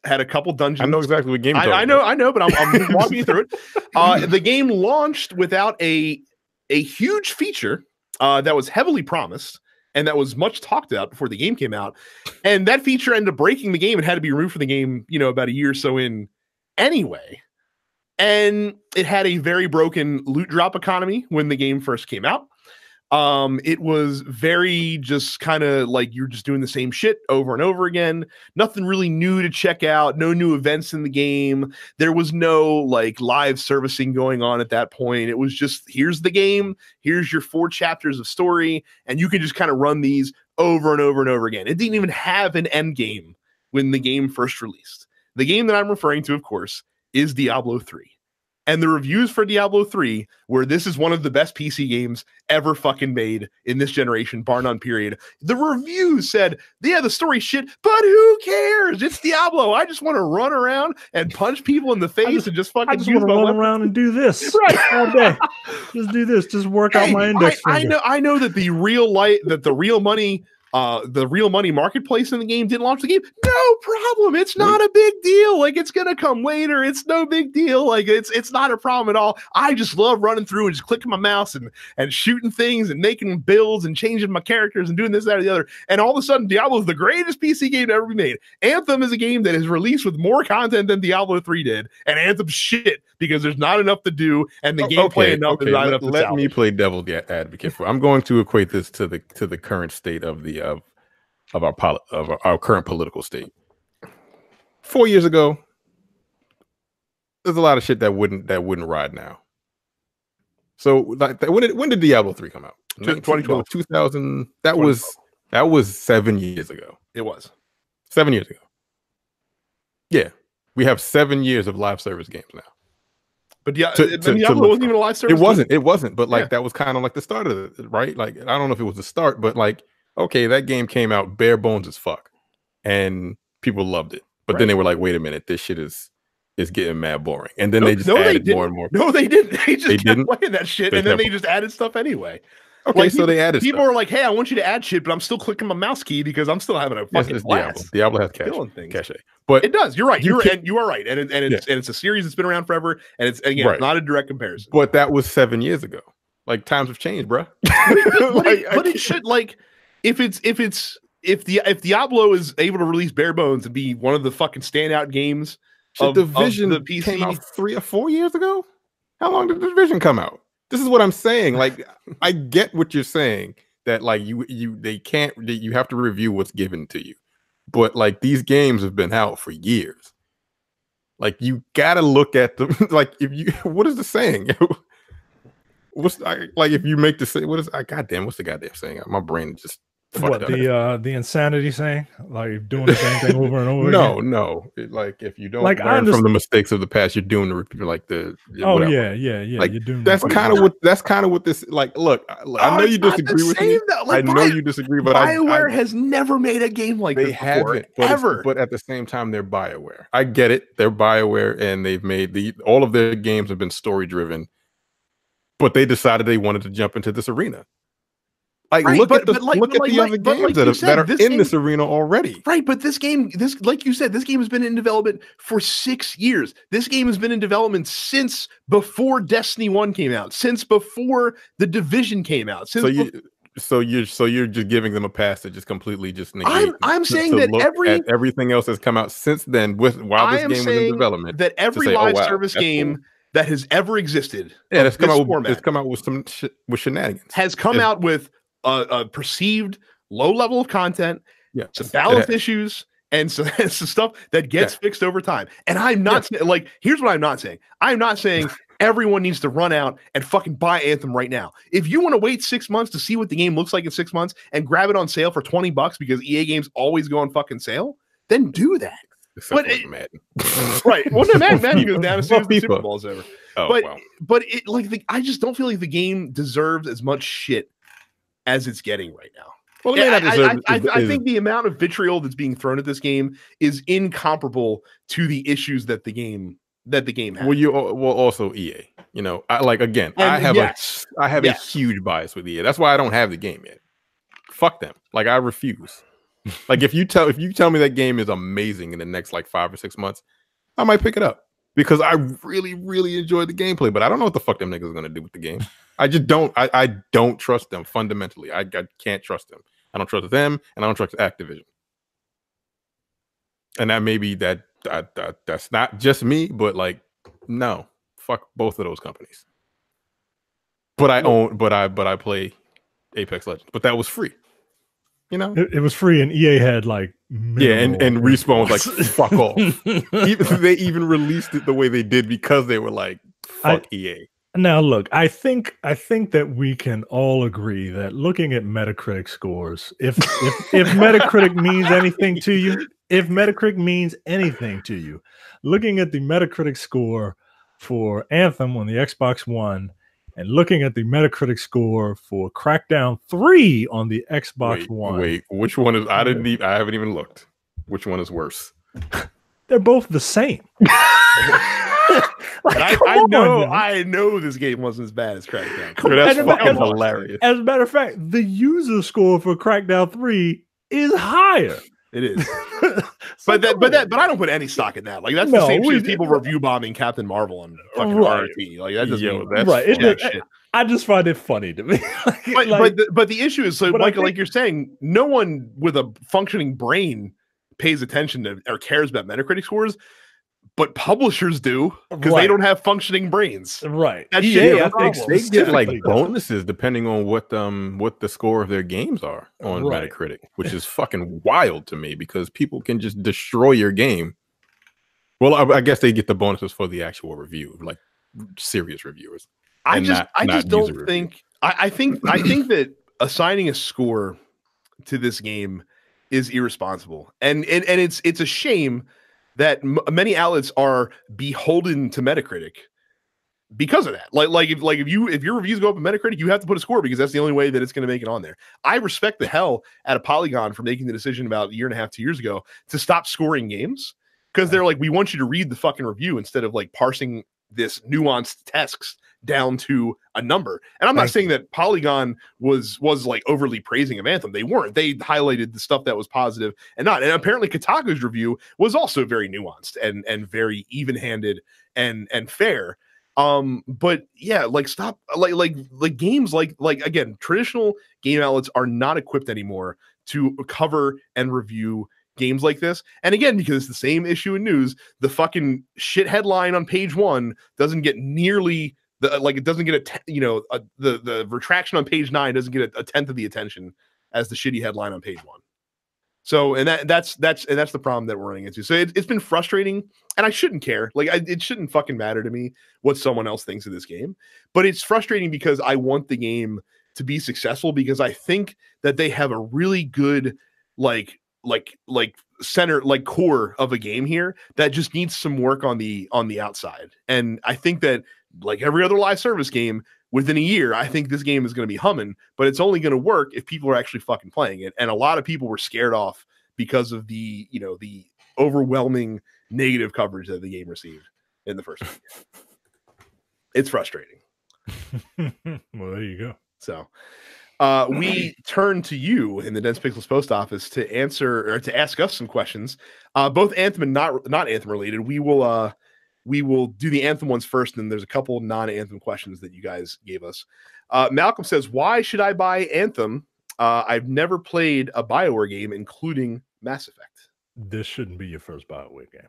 had a couple dungeons. I know exactly what game. I know, but I'm walking you through it. The game launched without a huge feature that was heavily promised and that was much talked about before the game came out. And that feature ended up breaking the game and had to be removed from the game, you know, about a year or so in anyway. And it had a very broken loot drop economy when the game first came out. It was very just kind of like you're just doing the same shit over and over again. Nothing really new to check out. No new events in the game. There was no like live servicing going on at that point. It was just, here's the game. Here's your 4 chapters of story. And you can just kind of run these over and over and over again. It didn't even have an end game when the game first released. The game that I'm referring to, of course, is Diablo 3. And the reviews for Diablo 3 were, this is one of the best PC games ever fucking made in this generation, bar none, period. The reviews said, yeah, the story's shit, but who cares? It's Diablo. I just want to run around and punch people in the face and just fucking I just want to run around and do this all day. Just do this. Just work out my index finger. I know that the real money marketplace in the game didn't launch the game. No problem. It's not a big deal. Like, it's gonna come later. It's no big deal. Like, it's not a problem at all. I just love running through and just clicking my mouse and shooting things and making builds and changing my characters and doing this, that, or the other. And all of a sudden, Diablo is the greatest PC game to ever be made. Anthem is a game that is released with more content than Diablo 3 did, and Anthem's shit because there's not enough to do and the gameplay enough. Let me play devil's advocate for. I'm going to equate this to the current state of the of our current political state. 4 years ago, there's a lot of shit that wouldn't ride now. So like, when did Diablo 3 come out? 2012. 2000. That was 7 years ago. It was 7 years ago. Yeah, we have 7 years of live service games now. But yeah, Diablo wasn't even a live service. It wasn't. But like that was kind of like the start of it, right? Like, I don't know if it was the start, but like, okay, that game came out bare bones as fuck, and people loved it. But then they were like, wait a minute, this shit is getting mad boring. And then they just added more and more. No, they didn't. They just kept playing that shit, and then they just added stuff anyway. Okay, like, so they added people are like, hey, I want you to add shit, but I'm still clicking my mouse key because I'm still having a fucking blast. Diablo has cachet. But it does. You're right. You are right. And it's a series that's been around forever, and it's it's not a direct comparison. But that was 7 years ago. Like, times have changed, bro. But it should, like, if Diablo is able to release bare bones and be one of the fucking standout games of Division the PC came out 3 or 4 years ago. How long did the Division come out? This is what I'm saying. Like, I get what you're saying, that like you have to review what's given to you. But like, these games have been out for years. Like, you gotta look at them. Like, what is the saying? Like, if you make the say, goddamn, what's the goddamn saying? My brain just what the insanity saying? Like doing the same thing over and over again? No. Like, if you don't learn from the mistakes of the past, you're doing yeah. Like, you're doing that's kind of what this, like, look, I know you disagree with me. Like, I know you disagree, but BioWare has never made a game like this before, ever. But at the same time, they're BioWare. I get it. They're BioWare, and they've made all of their games have been story driven. But they decided they wanted to jump into this arena. Like, right, look at the other games that are in this arena already. Right, but this game, like you said, this game has been in development for 6 years. This game has been in development since before Destiny 1 came out, since before The Division came out. So you're just giving them a pass to just completely just negate. I'm saying that everything else has come out since then. While this game was in development, that every live service game that has ever existed, it's come out with shenanigans, has come out with a perceived low level of content, some balance issues, and some stuff that gets fixed over time. And I'm not like, here's what I'm not saying. I'm not saying everyone needs to run out and fucking buy Anthem right now. If you want to wait 6 months to see what the game looks like in 6 months and grab it on sale for $20 because EA games always go on fucking sale, then do that. Except for Madden. Right. Well, no, Madden goes down as soon as the Super Bowl is over. Oh, but it, like, I just don't feel like the game deserves as much shit as it's getting right now. Well, I think the amount of vitriol that's being thrown at this game is incomparable to the issues that the game has. Well, also EA. You know, I have a huge bias with EA. That's why I don't have the game yet. Fuck them. Like, I refuse. Like, if you tell me that game is amazing in the next like 5 or 6 months, I might pick it up because I really, really enjoyed the gameplay. But I don't know what the fuck them niggas are gonna do with the game. I just don't. I don't trust them fundamentally. I can't trust them. I don't trust them, and I don't trust Activision. And that may be that's not just me, but like, no, fuck both of those companies. But I play Apex Legends, but that was free. You know, it was free, and EA had like and Respawn was like, fuck off. They even released it the way they did because they were like, fuck EA. Now, look, I think that we can all agree that looking at Metacritic scores, if Metacritic means anything to you, looking at the Metacritic score for Anthem on the Xbox One and looking at the Metacritic score for Crackdown 3 on the Xbox One. Wait, which one is? I haven't even looked. Which one is worse? They're both the same. I know this game wasn't as bad as Crackdown. That's fucking hilarious. As a matter of fact, the user score for Crackdown 3 is higher. It is. but I don't put any stock in that. Like, that's the same shit as people review bombing Captain Marvel on fucking RT. Like, that doesn't shit. I just find it funny to me. But the issue is, so Michael, like you're saying, no one with a functioning brain pays attention to or cares about Metacritic scores. But publishers do because they don't have functioning brains. Right. That's EA, I think they get like bonuses depending on what the score of their games are on Metacritic, which is fucking wild to me because people can just destroy your game. Well, I guess they get the bonuses for the actual review, like serious reviewers. I think that assigning a score to this game is irresponsible, and it's a shame that many outlets are beholden to Metacritic because of that. Like if your reviews go up on Metacritic, you have to put a score because that's the only way that it's going to make it on there. I respect the hell out of Polygon for making the decision about a year and a half, 2 years ago to stop scoring games because they're like, we want you to read the fucking review instead of like parsing this nuanced text down to a number. And I'm not saying that Polygon was like overly praising of Anthem. They weren't. They highlighted the stuff that was positive and not. And apparently Kotaku's review was also very nuanced and very even-handed and fair. But yeah, like stop like games like again, traditional game outlets are not equipped anymore to cover and review games like this. And again, because it's the same issue in news, the fucking shit headline on page 1 doesn't get nearly it doesn't get the retraction on page 9 doesn't get a tenth of the attention as the shitty headline on page 1. So, and that's the problem that we're running into. So it's been frustrating, and I shouldn't care. Like, it shouldn't fucking matter to me what someone else thinks of this game. But it's frustrating because I want the game to be successful, because I think that they have a really good center, like core of a game here that just needs some work on the outside. And I think that, like every other live service game, within a year, I think this game is going to be humming, but it's only going to work if people are actually fucking playing it. And a lot of people were scared off because of the overwhelming negative coverage that the game received in the first week. It's frustrating. Well, there you go. So we turn to you in the Dense Pixels post office to answer, or to ask us some questions, both Anthem and not Anthem related. We will do the Anthem ones first, and then there's a couple non-Anthem questions that you guys gave us. Malcolm says, why should I buy Anthem? I've never played a BioWare game, including Mass Effect. This shouldn't be your first BioWare game.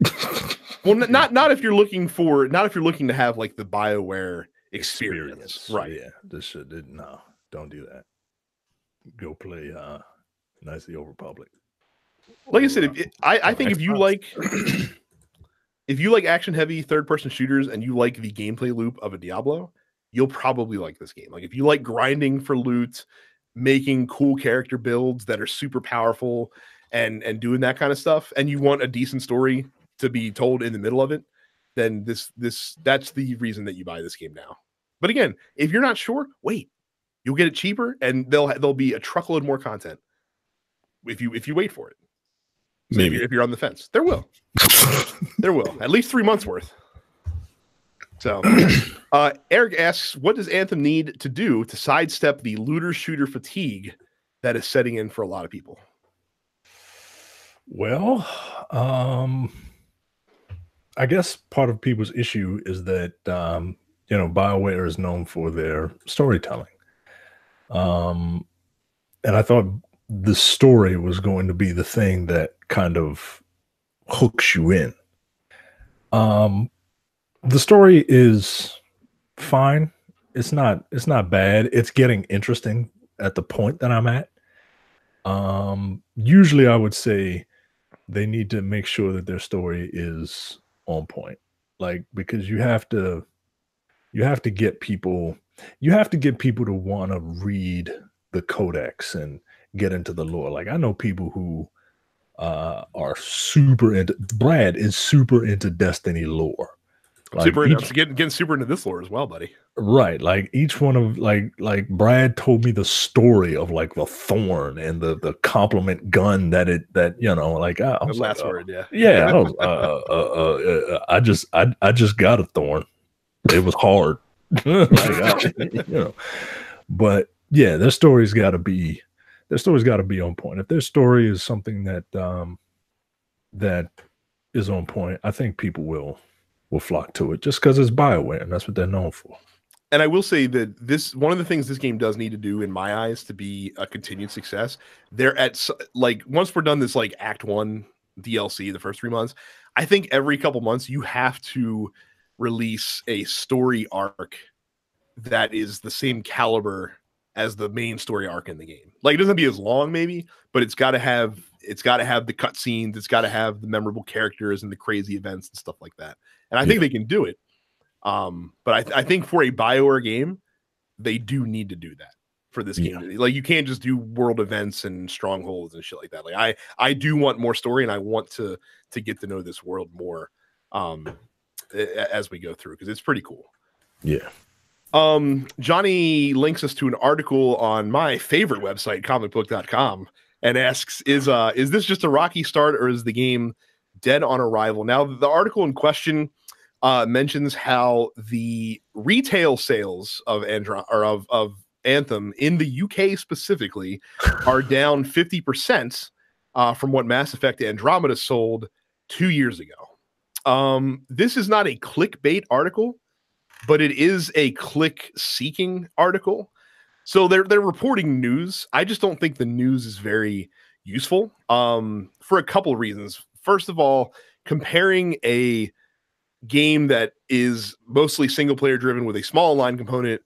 Well, not if you're looking to have like the BioWare experience. Right. Yeah. No, don't do that. Go play Knights of the Old Republic. Like I said, I think if you like action heavy third person shooters and you like the gameplay loop of a Diablo, you'll probably like this game. Like if you like grinding for loot, making cool character builds that are super powerful and doing that kind of stuff, and you want a decent story to be told in the middle of it, then that's the reason that you buy this game now. But again, if you're not sure, wait. You'll get it cheaper, and there'll be a truckload more content if you wait for it. So Maybe if you're on the fence, there will. There will at least 3 months worth. So, Eric asks, what does Anthem need to do to sidestep the looter shooter fatigue that is setting in for a lot of people? Well, I guess part of people's issue is that BioWare is known for their storytelling, and I thought the story was going to be the thing that kind of hooks you in. The story is fine. It's not bad. It's getting interesting at the point that I'm at. Usually I would say they need to make sure that their story is on point. Like, because you have to get people to want to read the codex and get into the lore. Like, I know people who are super into, Brad is super into Destiny lore. Like getting super into this lore as well, buddy. Right. Like each one of like Brad told me the story of like the thorn and the compliment gun that like I was the last like, word, yeah. Yeah. I I just got a thorn. It was hard. But yeah, their story's gotta be on point. If their story is something that is on point, I think people will flock to it just because it's BioWare and that's what they're known for. And I will say that one of the things this game does need to do, in my eyes, to be a continued success, they're at like, once we're done this like Act 1 DLC, the first 3 months, I think every couple months you have to release a story arc that is the same caliber as the main story arc in the game. Like, it doesn't be as long maybe, but it's got to have the cutscenes, it's got to have the memorable characters and the crazy events and stuff like that. And I think they can do it. But I think for a BioWare game, they do need to do that for this game. Like, you can't just do world events and strongholds and shit like that. Like, I do want more story, and I want to get to know this world more as we go through, because it's pretty cool. Yeah. Johnny links us to an article on my favorite website, comicbook.com, and asks, is this just a rocky start, or is the game dead on arrival? Now, the article in question mentions how the retail sales of Anthem in the UK specifically are down 50% from what Mass Effect Andromeda sold 2 years ago. This is not a clickbait article, but it is a click-seeking article. So they're reporting news. I just don't think the news is very useful for a couple of reasons. First of all, comparing a game that is mostly single player driven with a small online component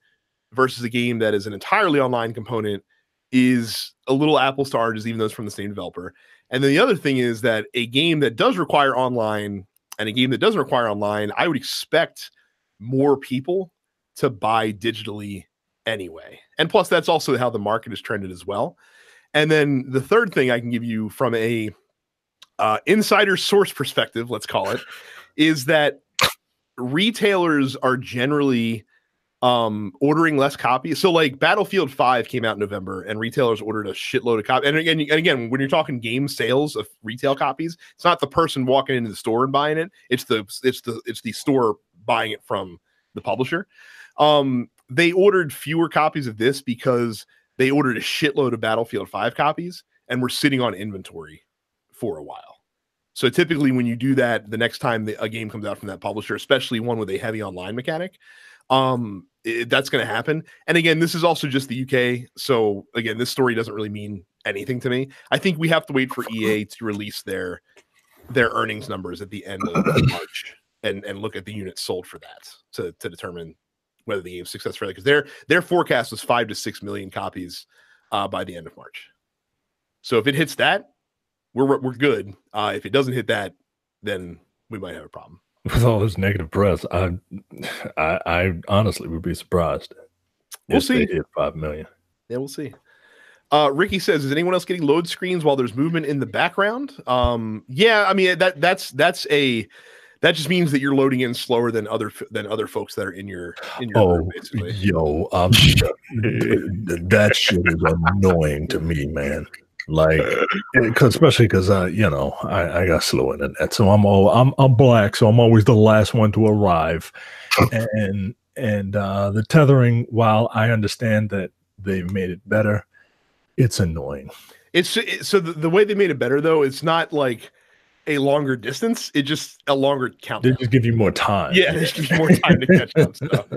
versus a game that is an entirely online component is a little apples to oranges, even though it's from the same developer. And then the other thing is that a game that does require online and a game that doesn't require online, I would expect more people to buy digitally anyway. And plus, that's also how the market is trended as well. And then the third thing I can give you from a insider source perspective, let's call it, is that retailers are generally ordering less copies. So like Battlefield 5 came out in November and retailers ordered a shitload of copies. And again, when you're talking game sales of retail copies, it's not the person walking into the store and buying it. It's the store buying it from the publisher. They ordered fewer copies of this because they ordered a shitload of Battlefield 5 copies and were sitting on inventory for a while. So typically when you do that, the next time a game comes out from that publisher, especially one with a heavy online mechanic, that's going to happen. And again, this is also just the UK. So again, this story doesn't really mean anything to me. I think we have to wait for EA to release their earnings numbers at the end of March and look at the units sold for that to determine whether the game's successful, because their forecast was 5 to 6 million copies by the end of March. So if it hits that, we're good. If it doesn't hit that, then we might have a problem. With all this negative press, I honestly would be surprised. We'll see. They hit 5 million. Yeah, we'll see. Ricky says, "Is anyone else getting load screens while there's movement in the background?" Yeah, I mean that just means that you're loading in slower than other folks that are in your room, basically. Yo, that shit is annoying to me, man. Like, especially because I got slow internet, so I'm black, so I'm always the last one to arrive, and the tethering. While I understand that they've made it better, it's annoying. So the way they made it better, though, it's not like a longer distance, it's just a longer countdown. They just give you more time. Yeah, they just give you more time to catch up stuff.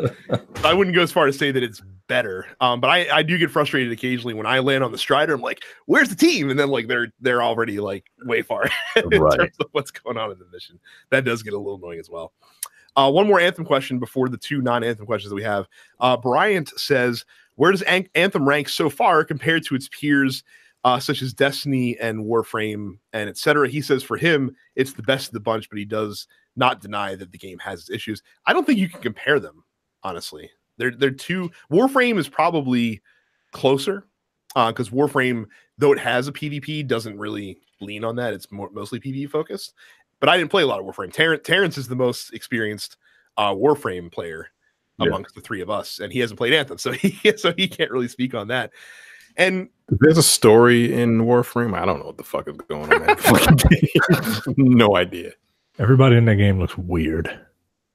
I wouldn't go as far to say that it's better, but I do get frustrated occasionally when I land on the Strider. I'm like, "Where's the team?" And then like they're already like way far in terms of what's going on in the mission. That does get a little annoying as well. One more Anthem question before the two non-Anthem questions that we have. Bryant says, "Where does Anthem rank so far compared to its peers, such as Destiny and Warframe and etc.?" He says for him, it's the best of the bunch, but he does not deny that the game has its issues. I don't think you can compare them, honestly. They're two. Warframe is probably closer because Warframe, though it has a PvP, doesn't really lean on that. It's mostly PvE focused. But I didn't play a lot of Warframe. Terrence is the most experienced Warframe player amongst the three of us, and he hasn't played Anthem, so he can't really speak on that. And there's a story in Warframe. I don't know what the fuck is going on there. No idea. Everybody in that game looks weird.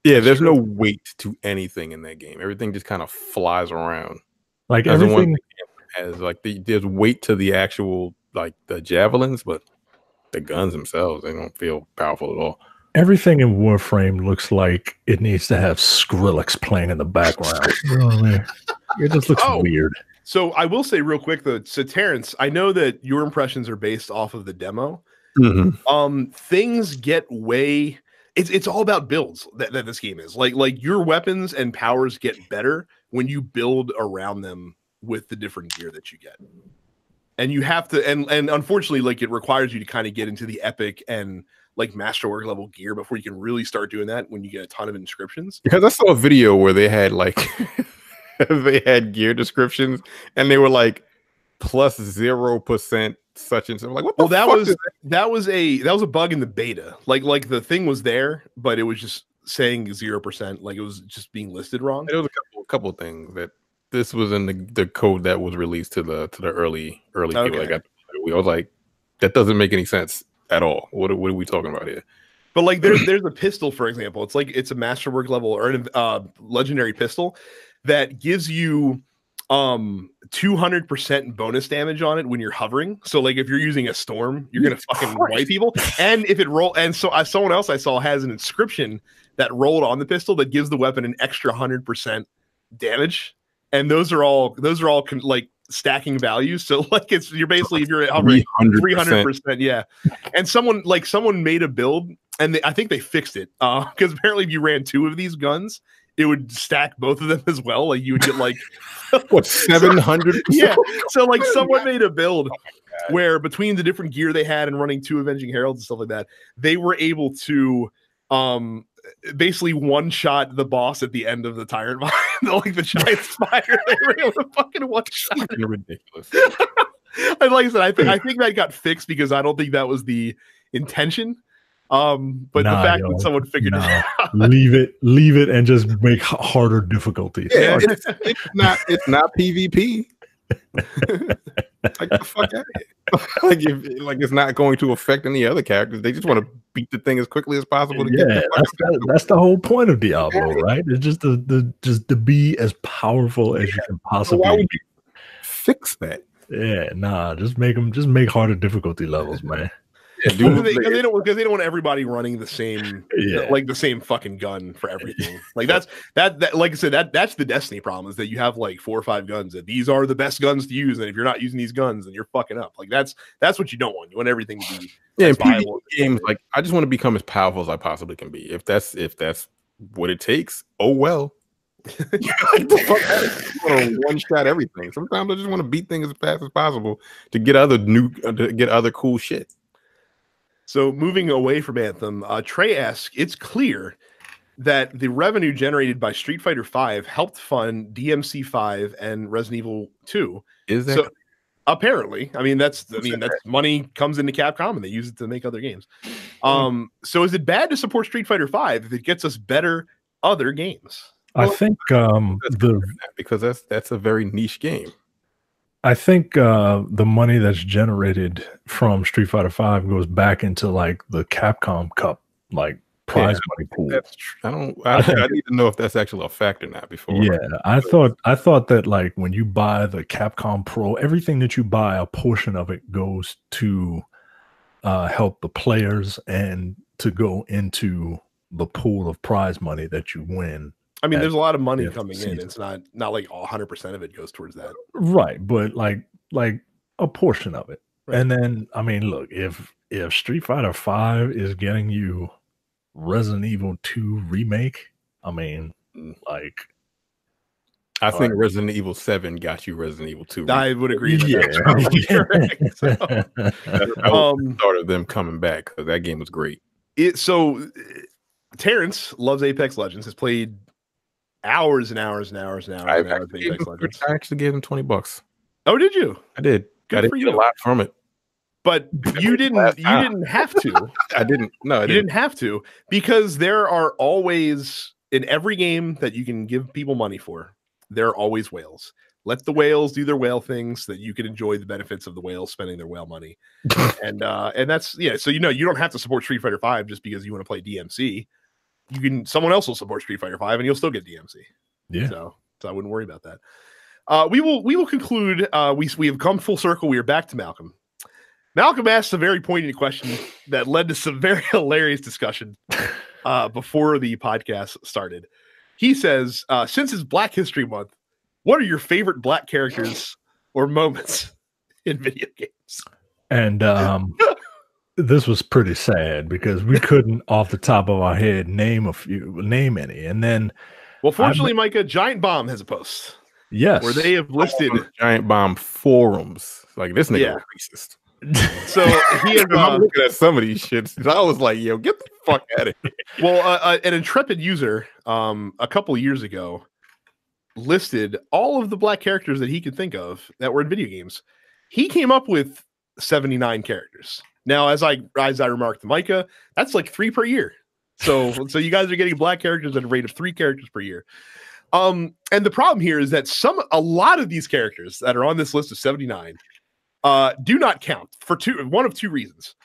Yeah, there's no weight to anything in that game. Everything just kind of flies around. Like everything has there's weight to the actual like the javelins, but the guns themselves, they don't feel powerful at all. Everything in Warframe looks like it needs to have Skrillex playing in the background. You know what I mean? It just looks weird. So I will say real quick though, so Terrence, I know that your impressions are based off of the demo. Mm-hmm. Things get way. It's all about builds that this game is. Like your weapons and powers get better when you build around them with the different gear that you get. And you have to, and unfortunately, like it requires you to kind of get into the epic and like masterwork level gear before you can really start doing that when you get a ton of inscriptions. Because I saw a video where they had like they had gear descriptions and they were like plus 0% such and such. Like, what the fuck? That was a bug in the beta. Like the thing was there, but it was just saying 0%. Like it was just being listed wrong. There was a couple of things that this was in the code that was released to the early people. I was like, that doesn't make any sense at all. What are we talking about here? But like there's a pistol, for example. It's like it's a masterwork level or a legendary pistol that gives you 200% bonus damage on it when you're hovering. So like if you're using a storm, you're gonna fucking wipe people. And if it someone else I saw has an inscription that rolled on the pistol that gives the weapon an extra 100% damage. And those are all like stacking values. So like you're basically, if you're hovering 300%, yeah. And someone made a build and I think they fixed it because apparently if you ran 2 of these guns, it would stack both of them as well. Like you would get like what 700? Yeah. So like someone made a build where between the different gear they had and running 2 Avenging Heralds and stuff like that, they were able to basically one-shot the boss at the end of the Tyrant Mine, like the giant spider. They were able to fucking one-shot. Ridiculous. And like I said, I think that got fixed because I don't think that was the intention. But the fact that someone figured it out. leave it and just make harder difficulties. Yeah, it's not PvP. Like the fuck out of here. Like it's not going to affect any other characters. They just want to beat the thing as quickly as possible to get that's the whole point of Diablo, right? It's just to be as powerful as you can possibly. So why would you fix that? Yeah, just make harder difficulty levels, man. Yeah, because they don't want everybody running the same, like the same fucking gun for everything. Like that. Like I said, that's the Destiny problem is that you have like 4 or 5 guns that these are the best guns to use, and if you're not using these guns, then you're fucking up. Like that's what you don't want. You want everything to be in PvP games. Like I just want to become as powerful as I possibly can be. If that's what it takes, oh well. Like the fuck, I want to one-shot everything. Sometimes I just want to beat things as fast as possible to get other cool shit. So moving away from Anthem, Trey asks, it's clear that the revenue generated by Street Fighter V helped fund DMC 5 and Resident Evil 2. Is that so? Apparently, that's money comes into Capcom and they use it to make other games. So is it bad to support Street Fighter V if it gets us better other games? I think because that's a very niche game. I think the money that's generated from Street Fighter V goes back into like the Capcom Cup, like prize money pool. I need to know if that's actually a fact or not before. Yeah, I thought that like when you buy the Capcom Pro, everything that you buy, a portion of it goes to help the players and to go into the pool of prize money that you win. There's a lot of money coming in. It's not like 100% of it goes towards that. Right, but like a portion of it. Right. And then, look, if Street Fighter V is getting you Resident Evil 2 remake, I think Resident Evil 7 got you Resident Evil 2 remake. I would agree. Start of them coming back because that game was great. Terrence loves Apex Legends, has played hours and hours and hours and hours. I actually gave him $20. Oh, did you? I did. I didn't get a lot from it. But you didn't have to. I didn't. No, you didn't have to, because there are always, in every game that you can give people money for, there are always whales. Let the whales do their whale things so that you can enjoy the benefits of the whales spending their whale money. and that's, so you don't have to support Street Fighter V just because you want to play DMC. Someone else will support Street Fighter V and you'll still get DMC. Yeah. So I wouldn't worry about that. We will conclude. We have come full circle. We are back to Malcolm. Malcolm asked a very poignant question that led to some very hilarious discussion before the podcast started. He says, since it's Black History Month, what are your favorite Black characters or moments in video games? And this was pretty sad because we couldn't, off the top of our head, name any. And then, well, fortunately, Micah, Giant Bomb has a post. Yes, where they have listed Giant Bomb forums. Like, this nigga racist. So he is, I'm looking at some of these shits. I was like, yo, get the fuck out of here. Well, an intrepid user a couple years ago listed all of the Black characters that he could think of that were in video games. He came up with 79 characters. Now, as I remarked to Micah, that's like 3 per year. So you guys are getting Black characters at a rate of 3 characters per year. And the problem here is that a lot of these characters that are on this list of 79 do not count for one of two reasons.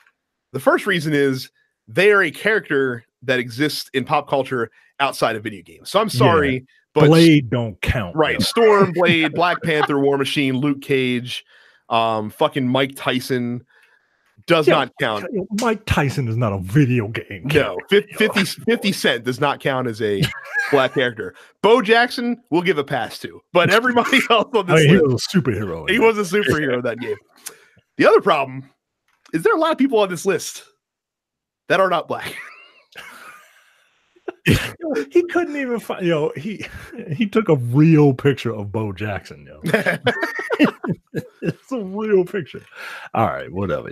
The first reason is they are a character that exists in pop culture outside of video games. So I'm sorry, but Blade don't count. Right. Storm, Blade, Black Panther, War Machine, Luke Cage, fucking Mike Tyson does not count. Mike Tyson is not a video game. No, 50 Cent does not count as a Black character. Bo Jackson, we'll give a pass to, but everybody else on this list, he was a superhero. He was a superhero in that game. The other problem is there are a lot of people on this list that are not Black. He couldn't even find. He took a real picture of Bo Jackson. It's a real picture. All right, whatever,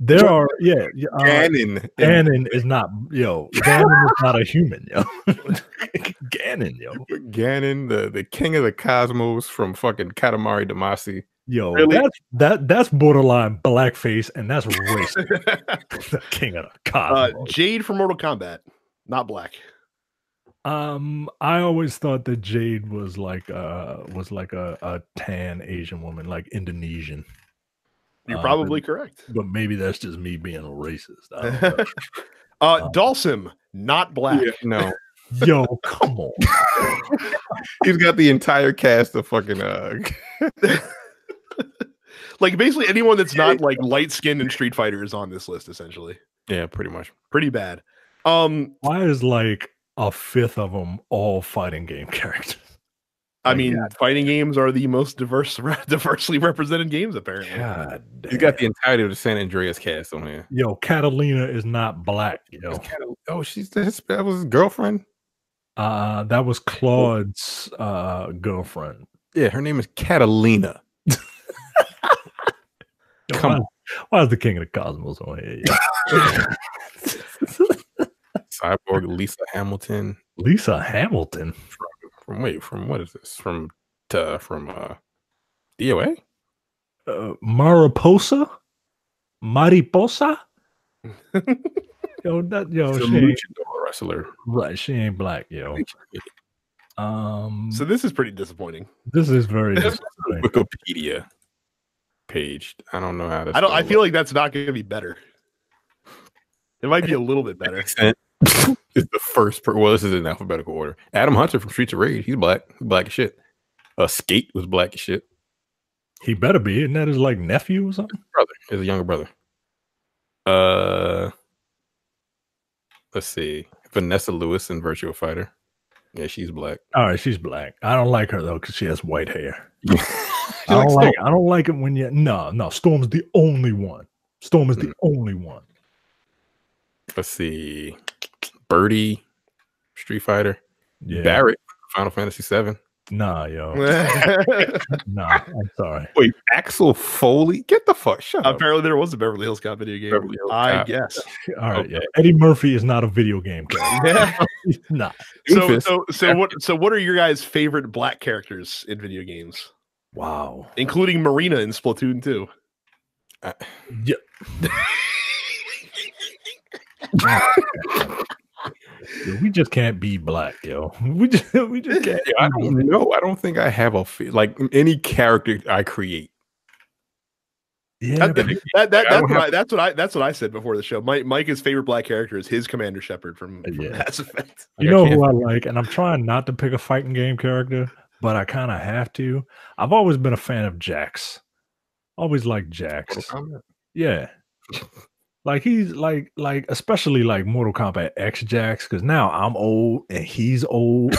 There are Ganon is not Ganon is not a human, Ganon, Ganon, the king of the cosmos from fucking Katamari Damacy. Really? That's borderline blackface, and that's racist. The king of the cosmos. Jade from Mortal Kombat, not black. I always thought that Jade was like a tan Asian woman, like Indonesian. You're probably correct, but maybe that's just me being a racist. I don't know. Dalsim, not black. No. Yo, come on. He's got the entire cast of fucking like basically anyone that's not like light skinned in Street Fighter is on this list, essentially. Yeah, pretty much. Pretty bad. Why is like a fifth of them all fighting game characters? I mean, fighting games are the most diversely represented games, apparently. God damn. You got the entirety of the San Andreas cast on here. Yo, Catalina is not black, Oh, that was his girlfriend? That was Claude's girlfriend. Yeah, her name is Catalina. Come on. Why is the king of the cosmos on here? Cyborg Lisa Hamilton. Lisa Hamilton? From what is this? From DOA? Mariposa? She's a luchador wrestler. Right, she ain't black, So this is pretty disappointing. This is very disappointing. Wikipedia page. I don't know how to. I feel like that's not going to be better. It might be a little bit better. It's the first. Well, this is in alphabetical order. Adam Hunter from Streets of Rage. He's black. He's black as shit. Skate was black as shit. He better be. Isn't that his like nephew or something? Brother, his younger brother. Let's see. Vanessa Lewis in Virtua Fighter. Yeah, she's black. All right, she's black. I don't like her though because she has white hair. I don't like it when you. No. Storm's the only one. Storm is the only one. Let's see. Birdie, Street Fighter. Yeah. Barrett, Final Fantasy VII. Nah, yo. Nah, I'm sorry. Wait, Axel Foley? Get the fuck shut up. Apparently there was a Beverly Hills Cop video game. I guess. All right, yeah. Eddie Murphy is not a video game character. He's not. So what are your guys' favorite black characters in video games? Wow. Including Marina in Splatoon 2. Yeah. Yo, we just can't be black, yo. We just can't. I don't know. I don't think I have like any character I create. Yeah, that's what I said before the show. Mike's favorite black character is his Commander Shepard from Mass Effect. You know who I like, and I'm trying not to pick a fighting game character, but I kind of have to. I've always been a fan of Jax. Always liked Jax. Yeah. Like he's like especially like Mortal Kombat X Jax, because now I'm old and he's old.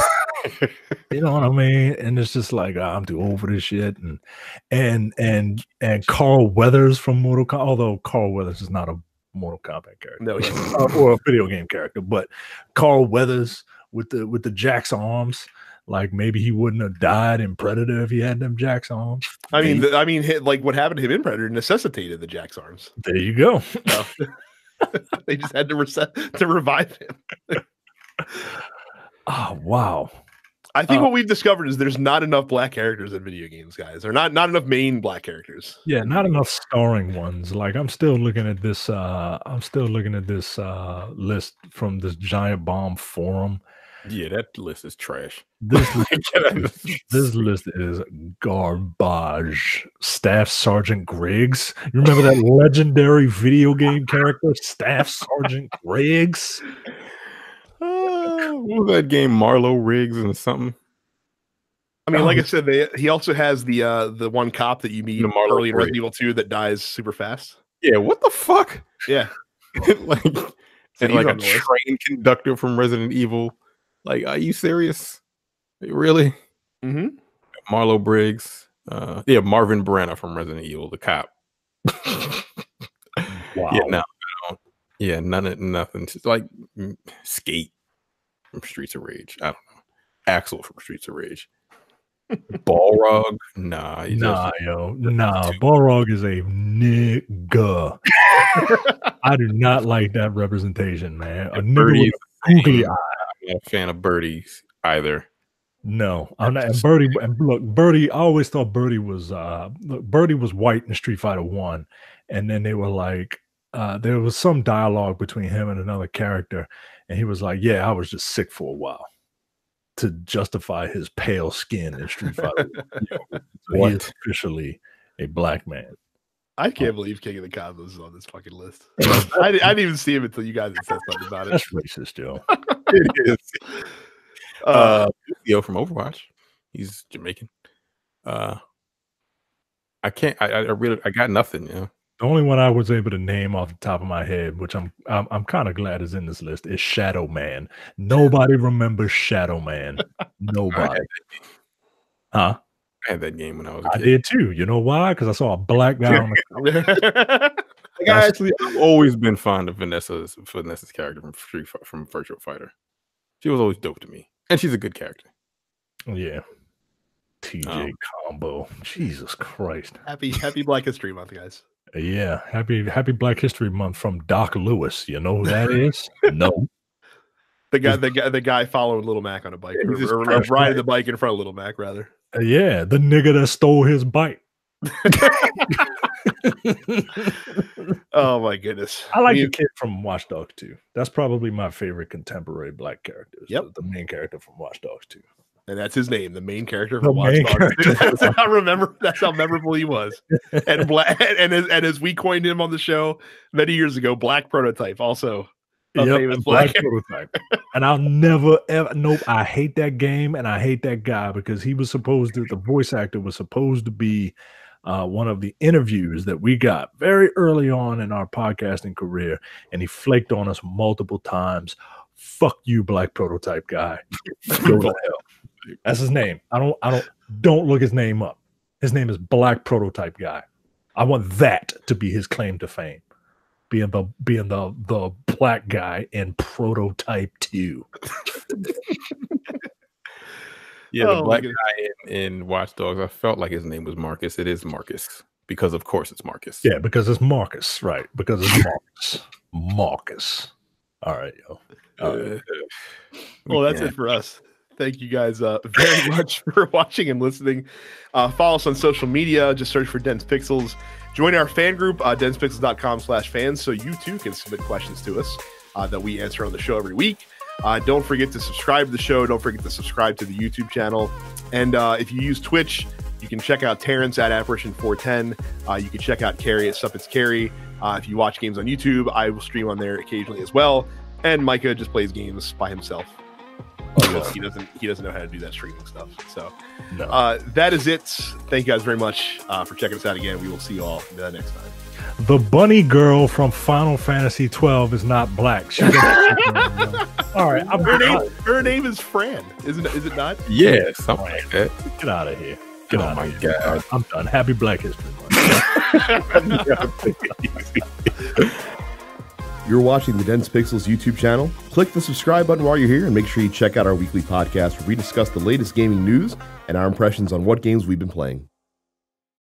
You know what I mean? And it's just like I'm too old for this shit. And Carl Weathers from Mortal Kombat, although Carl Weathers is not a Mortal Kombat character, no, or a video game character, but Carl Weathers with the Jax arms. Like maybe he wouldn't have died in Predator if he had them Jax arms. I mean, like what happened to him in Predator necessitated the Jax arms. There you go. They just had to revive him. Oh wow! I think what we've discovered is there's not enough black characters in video games, guys. Or not enough main black characters. Yeah, not enough starring ones. Like I'm still looking at this. List from this Giant Bomb forum. Yeah, that list is trash. This list is garbage. Staff Sergeant Griggs. You remember that legendary video game character, Staff Sergeant Griggs? What was that game, Marlo Riggs and something? I mean, like I said, he also has the one cop that you meet early in Resident Evil 2 that dies super fast. Yeah, what the fuck? Yeah. like a train conductor from Resident Evil. Like, are you serious? Really? Mm-hmm. Marlo Briggs. Marvin Brenner from Resident Evil, the cop. Wow. Yeah, no, Yeah, nothing. It's like Skate from Streets of Rage. I don't know. Axel from Streets of Rage. Balrog? Nah. Balrog is a nigga. I do not like that representation, man. A nigga with a googly eye. I'm not a fan of birdies either. No, I'm not. And Birdie, and look, Birdie. I always thought Birdie was Birdie was white in Street Fighter 1, and then they were like, there was some dialogue between him and another character, and he was like, "Yeah, I was just sick for a while," to justify his pale skin in Street Fighter. So he is officially a black man. I can't believe King of the Combos is on this fucking list. I didn't even see him until you guys had said something about it. That's racist, Joe. It is. From Overwatch. He's Jamaican. I can't. I got nothing. You know. The only one I was able to name off the top of my head, which I'm kind of glad is in this list, is Shadow Man. Nobody remembers Shadow Man. Nobody. Huh? I had that game when I was a kid. I did too. You know why? Because I saw a black guy on the I've always been fond of Vanessa's character from Virtual Fighter. She was always dope to me, and she's a good character. Yeah. TJ Combo. Jesus Christ. Happy Black History Month, guys. Yeah. Happy Black History Month from Doc Lewis. You know who that is? No. The guy following Little Mac on a bike, or riding the bike in front of Little Mac, rather. Yeah, the nigga that stole his bike. Oh my goodness! I like the kid from Watch Dogs 2. That's probably my favorite contemporary black character. Yep, the main character from Watch Dogs 2, and that's his name, the main character from Watch Dogs 2. That's how memorable he was. And as we coined him on the show many years ago, Black Prototype, also. Black Prototype. And I'll never ever I hate that game and I hate that guy because he was supposed to, the voice actor was supposed to be one of the interviews that we got very early on in our podcasting career, and he flaked on us multiple times. Fuck you, Black Prototype guy. Go to hell. That's his name. Don't look his name up. His name is Black Prototype guy. I want that to be his claim to fame. Being the black guy in Prototype 2. Yeah, the black guy in Watch Dogs, I felt like his name was Marcus. It is Marcus. Because of course it's Marcus. Yeah, because it's Marcus, right. Because it's Marcus. Marcus. All right, yo. Well, that's it for us. Thank you guys very much for watching and listening. Follow us on social media. Just search for Dense Pixels. Join our fan group, densepixels.com/fans, so you too can submit questions to us that we answer on the show every week. Don't forget to subscribe to the show. Don't forget to subscribe to the YouTube channel. And if you use Twitch, you can check out Terrence at Apparition410. You can check out Carrie at Stuff It's Carrie. If you watch games on YouTube, I will stream on there occasionally as well. And Micah just plays games by himself. He doesn't know how to do that streaming stuff. So that is it. Thank you guys very much for checking us out again. We will see you all next time. The bunny girl from Final Fantasy 12 is not black. All right, her name is Fran, is it not? Yeah, something like that. Get out of here. Get out of here. God. I'm done. Happy Black History Month. You're watching the Dense Pixels YouTube channel. Click the subscribe button while you're here and make sure you check out our weekly podcast where we discuss the latest gaming news and our impressions on what games we've been playing.